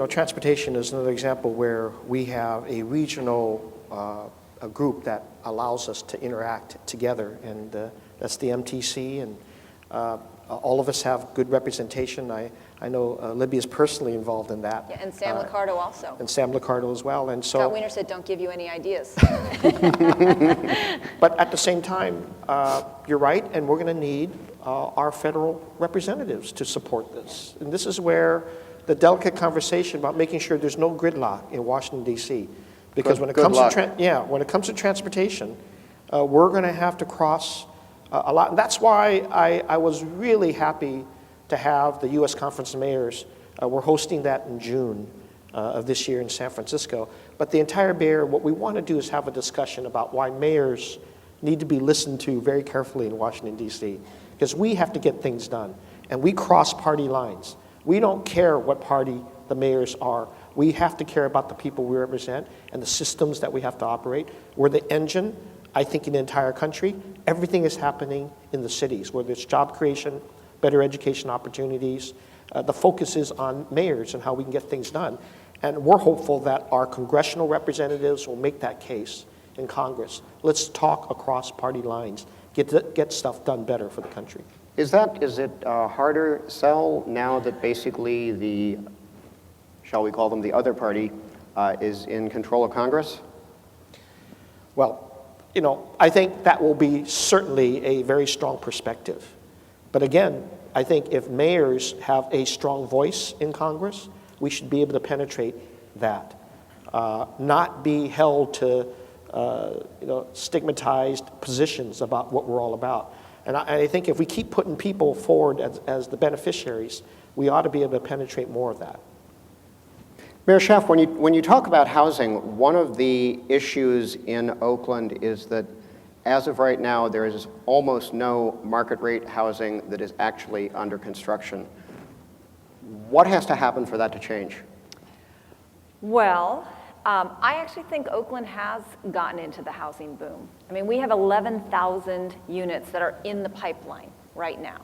Transportation is another example where we have a regional a group that allows us to interact together, and that's the MTC, and All of us have good representation. I know Libby is personally involved in that. Yeah, and Sam Liccardo also. And Sam Liccardo as well. And Scott so, Wiener said, don't give you any ideas. but at the same time, you're right, and we're going to need our federal representatives to support this. And this is where the delicate conversation about making sure there's no gridlock in Washington, D.C. Because when it comes to when it comes to transportation, we're going to have to cross a lot. And that's why I was really happy to have the U.S. Conference of Mayors. We're hosting that in June of this year in San Francisco. But the entire Bay Area, what we want to do is have a discussion about why mayors need to be listened to very carefully in Washington, D.C. Because we have to get things done. And we cross party lines. We don't care what party the mayors are. We have to care about the people we represent and the systems that we have to operate. We're the engine, I think, in the entire country. Everything is happening in the cities, whether it's job creation, better education opportunities. The focus is on mayors and how we can get things done. And we're hopeful that our congressional representatives will make that case in Congress. Let's talk across party lines, get stuff done better for the country. Is it a harder sell now that basically the, shall we call them the other party, is in control of Congress? Well, you know, I think that will be certainly a very strong perspective. But again, I think if mayors have a strong voice in Congress, we should be able to penetrate that, not be held to stigmatized positions about what we're all about. And I think if we keep putting people forward as the beneficiaries, we ought to be able to penetrate more of that. Mayor Schaaf, when you talk about housing, one of the issues in Oakland is that as of right now, there is almost no market rate housing that is actually under construction. What has to happen for that to change? Well, I actually think Oakland has gotten into the housing boom. I mean, we have 11,000 units that are in the pipeline right now.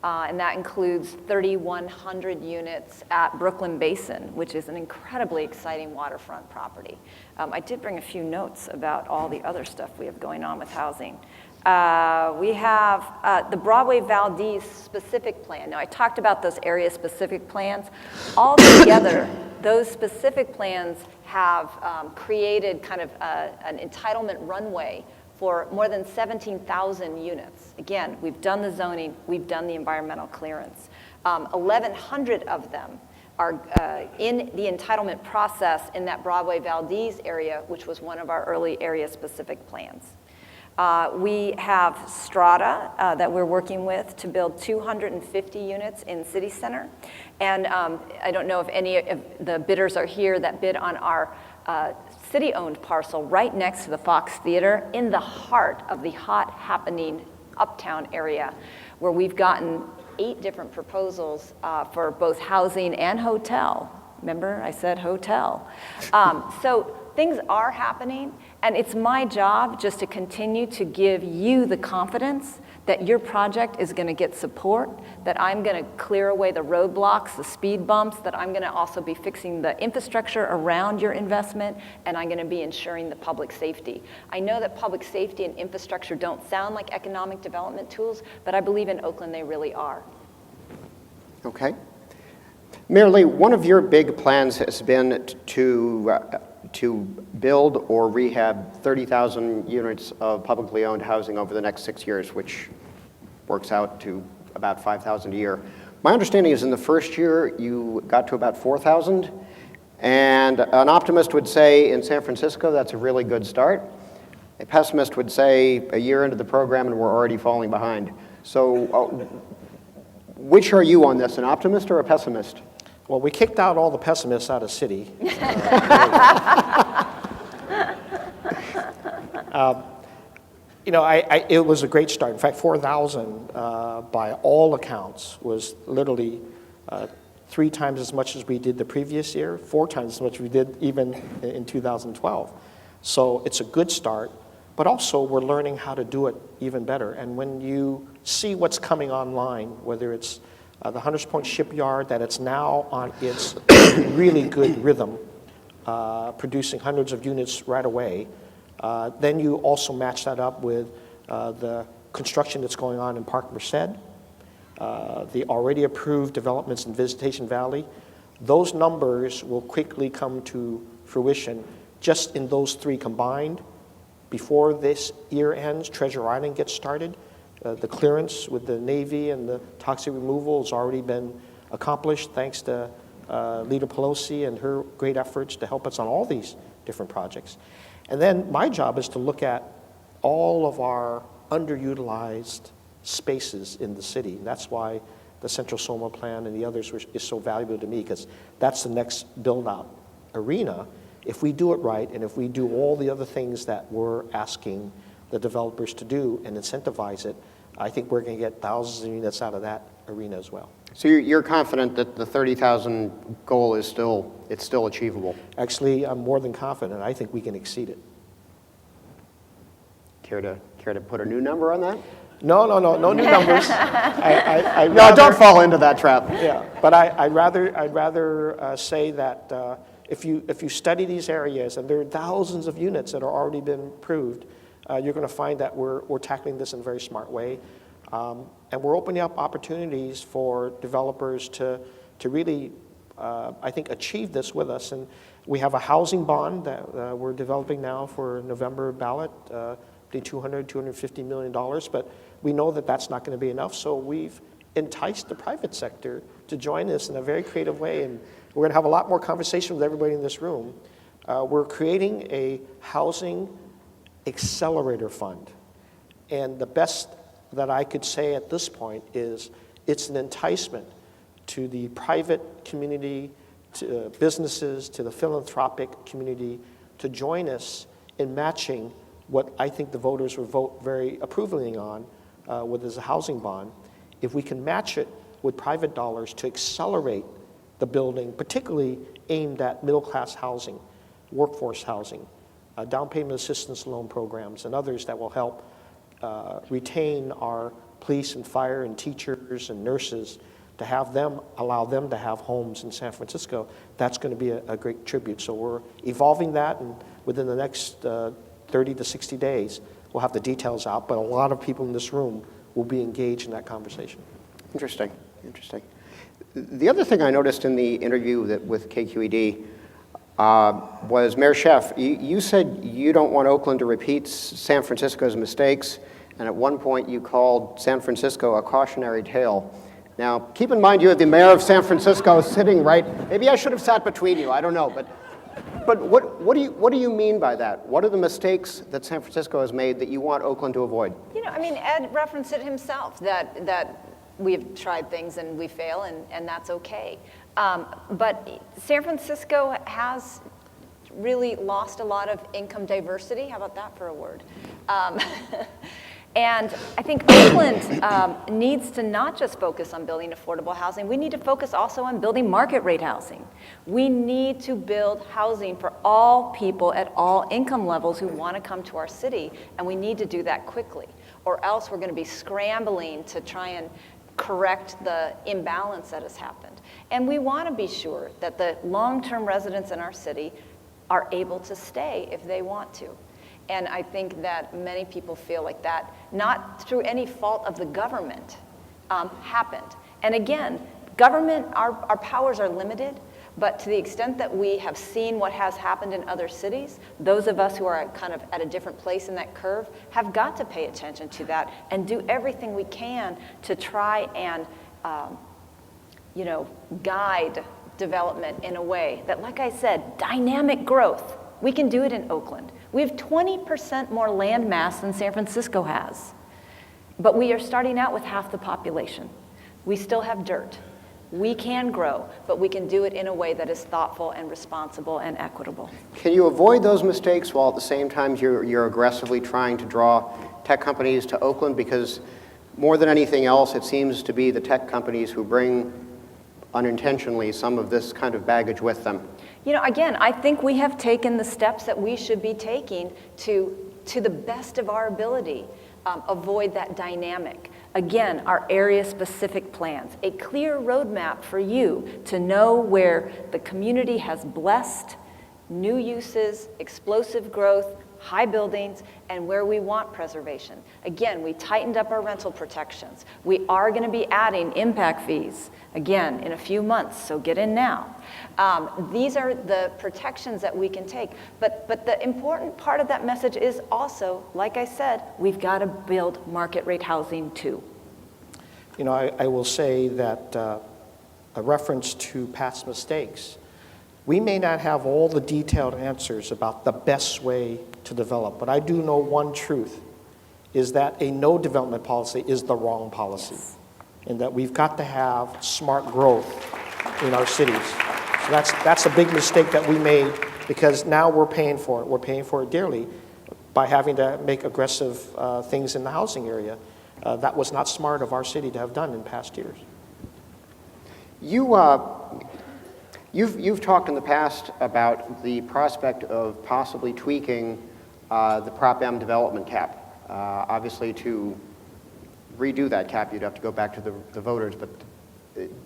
And that includes 3,100 units at Brooklyn Basin, which is an incredibly exciting waterfront property. I did bring a few notes about all the other stuff we have going on with housing. We have the Broadway Valdez specific plan. Now, I talked about those area-specific plans. All together, those specific plans have created kind of an entitlement runway for more than 17,000 units. Again, we've done the zoning, we've done the environmental clearance. 1,100 of them are in the entitlement process in that Broadway Valdez area, which was one of our early area-specific plans. We have Strata that we're working with to build 250 units in City Center. And I don't know if any of the bidders are here that bid on our city-owned parcel right next to the Fox Theater in the heart of the hot happening uptown area, where we've gotten 8 different proposals for both housing and hotel. Remember, I said hotel. So things are happening, and it's my job just to continue to give you the confidence that your project is going to get support, that I'm going to clear away the roadblocks, the speed bumps, that I'm going to also be fixing the infrastructure around your investment, and I'm going to be ensuring the public safety. I know that public safety and infrastructure don't sound like economic development tools, but I believe in Oakland they really are. Okay. Mayor Lee, one of your big plans has been to build or rehab 30,000 units of publicly owned housing over the next 6 years, which works out to about 5,000 a year. My understanding is in the first year you got to about 4,000, and an optimist would say in San Francisco that's a really good start. A pessimist would say a year into the program and we're already falling behind. So which are you on this, an optimist or a pessimist? Well, we kicked out all the pessimists out of city. It was a great start. In fact, 4,000 by all accounts was literally 3 times as much as we did the previous year, 4 times as much as we did even in 2012. So it's a good start, but also we're learning how to do it even better. And when you see what's coming online, whether it's the Hunters Point Shipyard, that it's now on its really good rhythm, producing hundreds of units right away. Then you also match that up with the construction that's going on in Park Merced the already approved developments in Visitation Valley, those numbers will quickly come to fruition just in those three combined. Before this year ends, Treasure Island gets started. The clearance with the Navy and the toxic removal has already been accomplished thanks to Leader Pelosi and her great efforts to help us on all these different projects. And then my job is to look at all of our underutilized spaces in the city. And that's why the Central Soma Plan and the others is so valuable to me, because that's the next build-out arena. If we do it right, and if we do all the other things that we're asking the developers to do and incentivize it, I think we're going to get thousands of units out of that arena as well. So you're confident that the 30,000 goal is still achievable? Actually, I'm more than confident. I think we can exceed it. Care to put a new number on that? No new numbers. No, don't fall into that trap. Yeah, but I'd rather say that if you study these areas, and there are thousands of units that are already been approved, you're going to find that we're tackling this in a very smart way, and we're opening up opportunities for developers to really, I think, achieve this with us. And we have a housing bond that we're developing now for November ballot, between $250 million, but we know that that's not going to be enough, so we've enticed the private sector to join us in a very creative way, and we're going to have a lot more conversation with everybody in this room. We're creating a housing accelerator fund, and the best that I could say at this point is it's an enticement to the private community, to businesses, to the philanthropic community to join us in matching what I think the voters will vote very approvingly on, with as a housing bond. If we can match it with private dollars to accelerate the building, particularly aimed at middle-class housing, workforce housing, down payment assistance loan programs, and others that will help retain our police and fire and teachers and nurses, to have them, allow them to have homes in San Francisco, that's going to be a great tribute. So we're evolving that, and within the next 30 to 60 days, we'll have the details out, but a lot of people in this room will be engaged in that conversation. Interesting. The other thing I noticed in the interview with KQED was, Mayor Schaaf, you said you don't want Oakland to repeat San Francisco's mistakes, and at one point you called San Francisco a cautionary tale. Now, keep in mind you have the mayor of San Francisco sitting right, maybe I should have sat between you, I don't know, but what do you mean by that? What are the mistakes that San Francisco has made that you want Oakland to avoid? Ed referenced it himself, that we've tried things and we fail, and that's okay. But San Francisco has really lost a lot of income diversity. How about that for a word? And I think Oakland needs to not just focus on building affordable housing, we need to focus also on building market rate housing. We need to build housing for all people at all income levels who want to come to our city, and we need to do that quickly, or else we're going to be scrambling to try and correct the imbalance that has happened. And we want to be sure that the long-term residents in our city are able to stay if they want to. And I think that many people feel like that, not through any fault of the government, happened. And again, government, our powers are limited, but to the extent that we have seen what has happened in other cities, those of us who are kind of at a different place in that curve have got to pay attention to that and do everything we can to try and, guide development in a way that, like I said, dynamic growth. We can do it in Oakland. We have 20% more land mass than San Francisco has, but we are starting out with half the population. We still have dirt. We can grow, but we can do it in a way that is thoughtful and responsible and equitable. Can you avoid those mistakes while at the same time you're aggressively trying to draw tech companies to Oakland? Because more than anything else, it seems to be the tech companies who bring unintentionally some of this kind of baggage with them. Again, I think we have taken the steps that we should be taking to the best of our ability, avoid that dynamic. Again, our area-specific plans, a clear roadmap for you to know where the community has blessed new uses, explosive growth, high buildings, and where we want preservation. Again, we tightened up our rental protections. We are going to be adding impact fees, again, in a few months, so get in now. These are the protections that we can take. But the important part of that message is also, like I said, we've got to build market rate housing too. You know, I will say that a reference to past mistakes, we may not have all the detailed answers about the best way to develop, but I do know one truth, is that a no development policy is the wrong policy, and that we've got to have smart growth in our cities. So that's a big mistake that we made, because now we're paying for it. We're paying for it dearly by having to make aggressive things in the housing area. That was not smart of our city to have done in past years. You've talked in the past about the prospect of possibly tweaking the Prop M development cap. Obviously, to redo that cap, you'd have to go back to the voters, but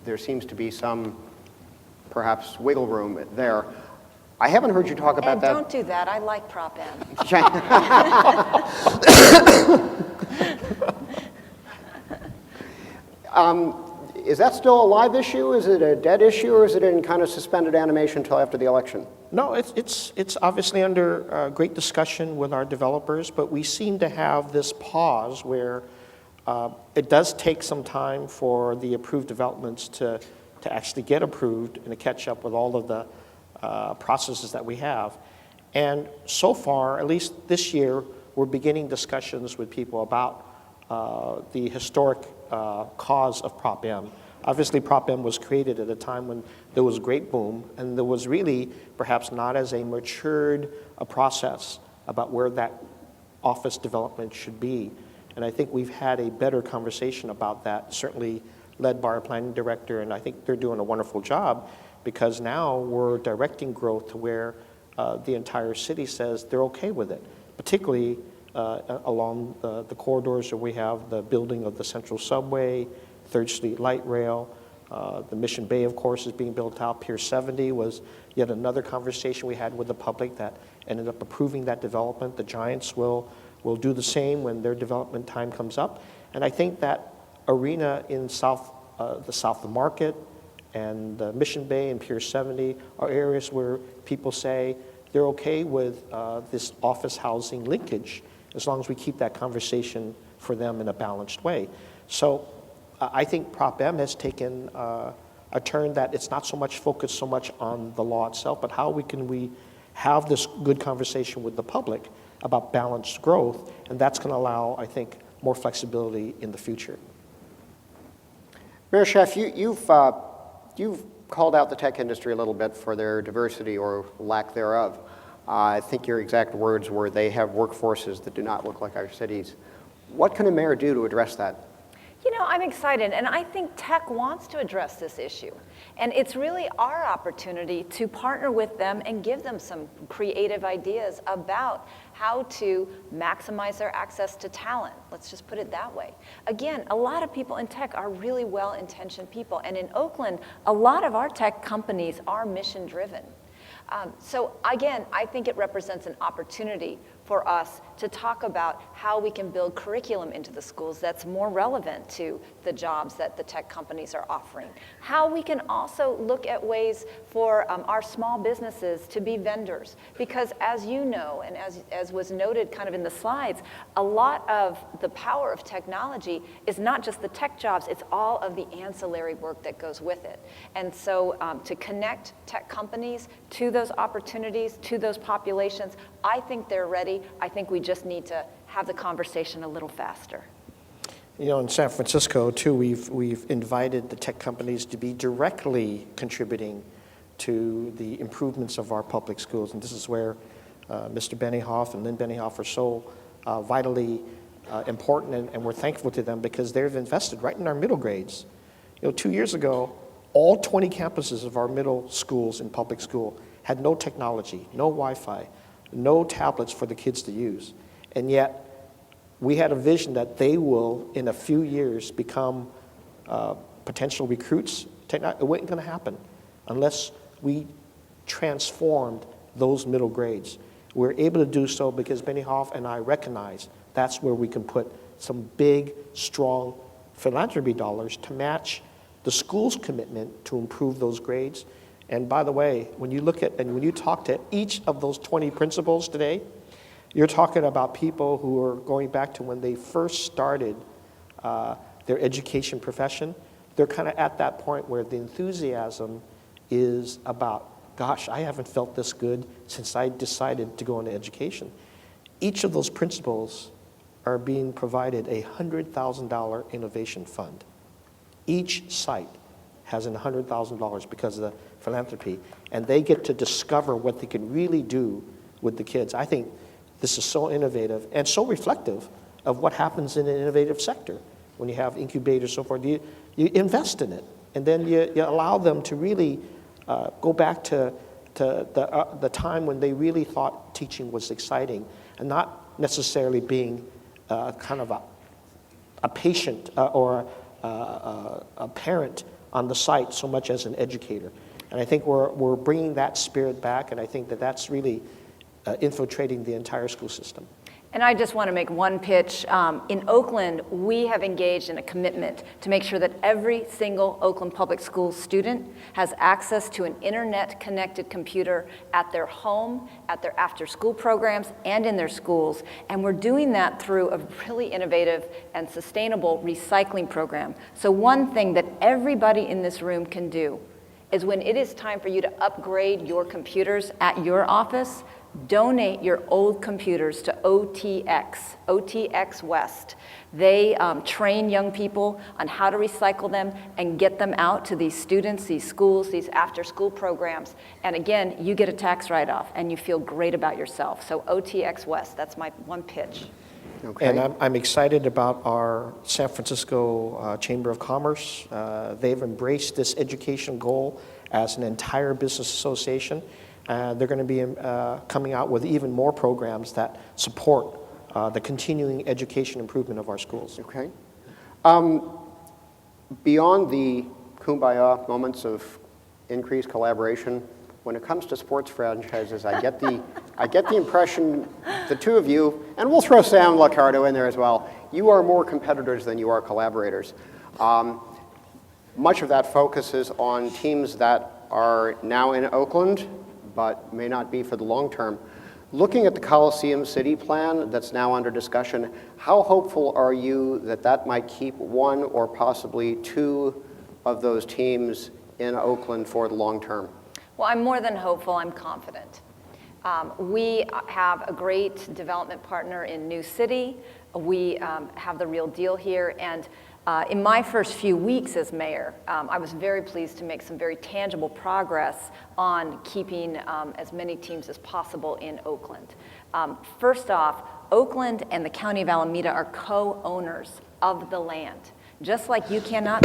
there seems to be some, perhaps, wiggle room there. I haven't heard you talk about And that. don't do that. I like Prop M. Is that still a live issue? Is it a dead issue, or is it in kind of suspended animation until after the election? No, it's obviously under great discussion with our developers, but we seem to have this pause where it does take some time for the approved developments to actually get approved and to catch up with all of the processes that we have. And so far, at least this year, we're beginning discussions with people about the historic cause of Prop M. Obviously, Prop M was created at a time when there was a great boom, and there was really perhaps not as a matured process about where that office development should be. And I think we've had a better conversation about that, certainly led by our planning director, and I think they're doing a wonderful job, because now we're directing growth to where the entire city says they're okay with it, particularly along the corridors where we have the building of the Central Subway, 3rd Street Light Rail. The Mission Bay, of course, is being built out. Pier 70 was yet another conversation we had with the public that ended up approving that development. The Giants will do the same when their development time comes up. And I think that arena in the South of Market and Mission Bay and Pier 70 are areas where people say they're okay with this office housing linkage, as long as we keep that conversation for them in a balanced way. So I think Prop M has taken a turn that it's not so much focused so much on the law itself, but how can we have this good conversation with the public about balanced growth, and that's going to allow, I think, more flexibility in the future. Mayor Schaaf, you've called out the tech industry a little bit for their diversity or lack thereof. I think your exact words were, they have workforces that do not look like our cities. What can a mayor do to address that? You know, I'm excited, and I think tech wants to address this issue. And it's really our opportunity to partner with them and give them some creative ideas about how to maximize their access to talent. Let's just put it that way. Again, a lot of people in tech are really well-intentioned people. And in Oakland, a lot of our tech companies are mission-driven. So again, I think it represents an opportunity for us to talk about how we can build curriculum into the schools that's more relevant to the jobs that the tech companies are offering. How we can also look at ways for our small businesses to be vendors. Because as you know, and as was noted kind of in the slides, a lot of the power of technology is not just the tech jobs, it's all of the ancillary work that goes with it. And so to connect tech companies to those opportunities, to those populations, I think they're ready. I think we just need to have the conversation a little faster. You know, in San Francisco, too, we've invited the tech companies to be directly contributing to the improvements of our public schools. And this is where Mr. Benioff and Lynn Benioff are so vitally important, and we're thankful to them because they've invested right in our middle grades. You know, 2 years ago, all 20 campuses of our middle schools in public school had no technology, no Wi-Fi, no tablets for the kids to use. And yet, we had a vision that they will, in a few years, become potential recruits. It wasn't going to happen unless we transformed those middle grades. We're able to do so because Benny Hoff and I recognize that's where we can put some big, strong philanthropy dollars to match the school's commitment to improve those grades. And by the way, when you look at and when you talk to each of those 20 principals today, you're talking about people who are going back to when they first started their education profession. They're kind of at that point where the enthusiasm is about, gosh, I haven't felt this good since I decided to go into education. Each of those principals are being provided a $100,000 innovation fund. Each site has $100,000 because of the philanthropy, and they get to discover what they can really do with the kids. I think this is so innovative and so reflective of what happens in an innovative sector. When you have incubators, so forth, you invest in it, and then you allow them to really go back to the time when they really thought teaching was exciting, and not necessarily being kind of a patient or a parent on the site so much as an educator. And I think we're bringing that spirit back, and I think that that's really infiltrating the entire school system. And I just want to make one pitch. In Oakland, we have engaged in a commitment to make sure that every single Oakland Public Schools student has access to an internet-connected computer at their home, at their after-school programs, and in their schools. And we're doing that through a really innovative and sustainable recycling program. So one thing that everybody in this room can do is when it is time for you to upgrade your computers at your office, donate your old computers to OTX West. They train young people on how to recycle them and get them out to these students, these schools, these after-school programs. And again, you get a tax write-off and you feel great about yourself. So OTX West, that's my one pitch. Okay. And I'm excited about our San Francisco Chamber of Commerce. They've embraced this education goal as an entire business association. They're going to be coming out with even more programs that support the continuing education improvement of our schools. Okay. Beyond the kumbaya moments of increased collaboration, when it comes to sports franchises, I get the impression the two of you, and we'll throw Sam Lacardo in there as well, you are more competitors than you are collaborators. Much of that focuses on teams that are now in Oakland, but may not be for the long term. Looking at the Coliseum City Plan that's now under discussion, how hopeful are you that that might keep one or possibly two of those teams in Oakland for the long term? Well, I'm more than hopeful, I'm confident. We have a great development partner in New City. We have the real deal here, and in my first few weeks as mayor, I was very pleased to make some very tangible progress on keeping as many teams as possible in Oakland. First off, Oakland and the County of Alameda are co-owners of the land. Just like you cannot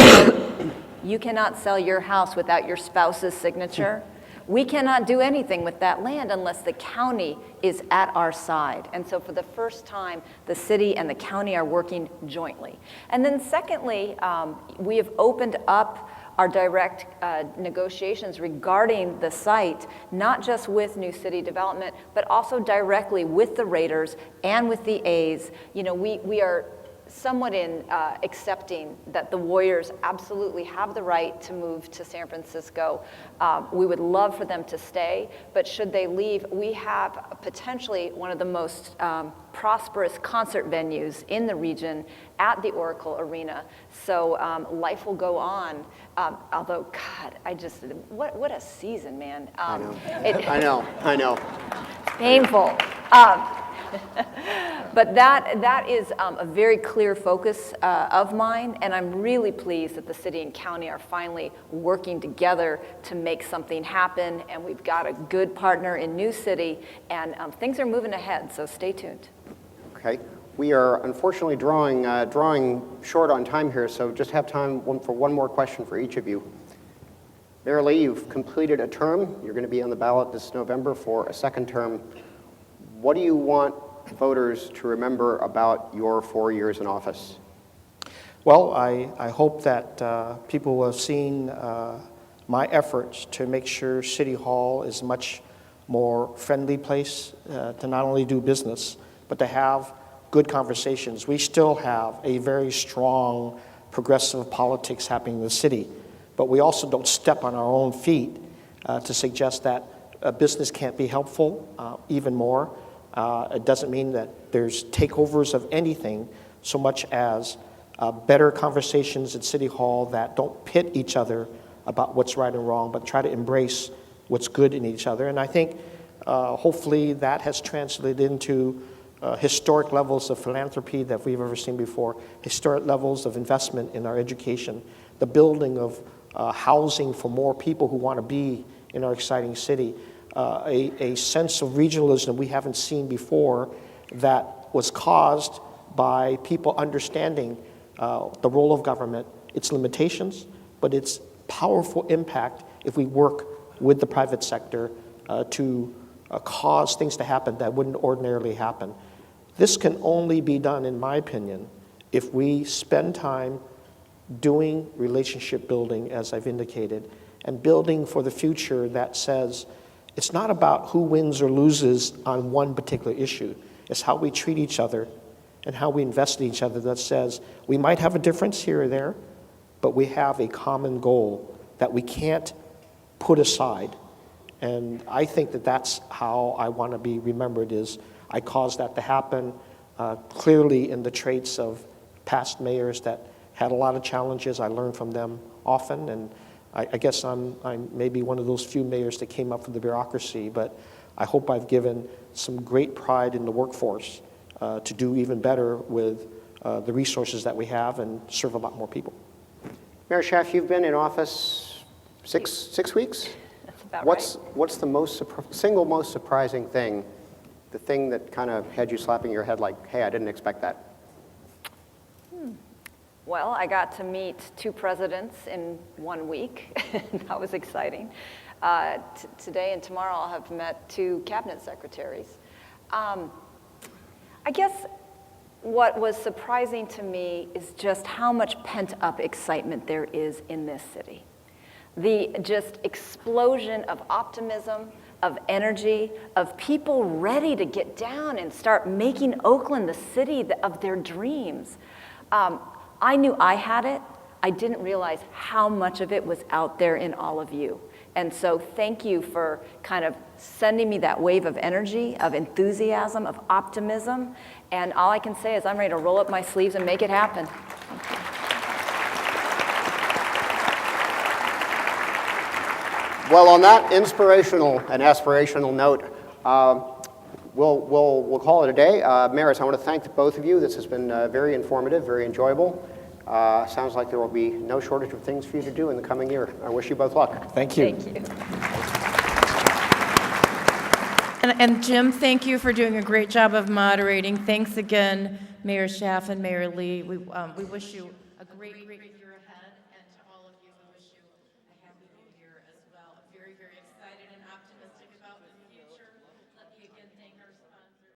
sell your house without your spouse's signature, we cannot do anything with that land unless the county is at our side. And so for the first time, the city and the county are working jointly. And then secondly, we have opened up our direct negotiations regarding the site, not just with New City Development, but also directly with the Raiders and with the A's. You know, we are somewhat in accepting that the Warriors absolutely have the right to move to San Francisco. We would love for them to stay, but should they leave, we have potentially one of the most prosperous concert venues in the region at the Oracle Arena. So life will go on. Although, God, what a season, man. I know. I know. Painful. But that is a very clear focus of mine, and I'm really pleased that the city and county are finally working together to make something happen, and we've got a good partner in New City, and things are moving ahead, so stay tuned. Okay. We are unfortunately drawing short on time here, so just have time for one more question for each of you. Mayor Lee, you've completed a term. You're going to be on the ballot this November for a second term. What do you want voters to remember about your 4 years in office? Well, I hope that people will have seen my efforts to make sure City Hall is much more friendly place to not only do business, but to have good conversations. We still have a very strong progressive politics happening in the city, but we also don't step on our own feet to suggest that business can't be helpful even more. It doesn't mean that there's takeovers of anything so much as better conversations at City Hall that don't pit each other about what's right and wrong, but try to embrace what's good in each other. And I think hopefully that has translated into historic levels of philanthropy that we've ever seen before, historic levels of investment in our education, the building of housing for more people who want to be in our exciting city, a sense of regionalism we haven't seen before that was caused by people understanding the role of government, its limitations, but its powerful impact if we work with the private sector to cause things to happen that wouldn't ordinarily happen. This can only be done, in my opinion, if we spend time doing relationship building, as I've indicated, and building for the future that says it's not about who wins or loses on one particular issue. It's how we treat each other and how we invest in each other that says we might have a difference here or there, but we have a common goal that we can't put aside. And I think that that's how I want to be remembered, is I caused that to happen clearly in the traits of past mayors that had a lot of challenges. I learned from them often, and I guess I'm maybe one of those few mayors that came up from the bureaucracy, but I hope I've given some great pride in the workforce to do even better with the resources that we have and serve a lot more people. Mayor Schaaf, you've been in office six weeks? That's about What's right. the single most surprising thing, the thing that kind of had you slapping your head like, hey, I didn't expect that? Well, I got to meet 2 presidents in 1 week. That was exciting. Today and tomorrow I'll have met 2 cabinet secretaries. I guess what was surprising to me is just how much pent-up excitement there is in this city. The just explosion of optimism, of energy, of people ready to get down and start making Oakland the city of their dreams. I knew I had it. I didn't realize how much of it was out there in all of you. And so thank you for kind of sending me that wave of energy, of enthusiasm, of optimism. And all I can say is I'm ready to roll up my sleeves and make it happen. Well, on that inspirational and aspirational note, we'll call it a day. Mayors, I want to thank both of you. This has been very informative, very enjoyable. Sounds like there will be no shortage of things for you to do in the coming year. I wish you both luck. Thank you. Thank you. And Jim, thank you for doing a great job of moderating. Thanks again, Mayor Schaaf and Mayor Lee. We wish you a great year ahead.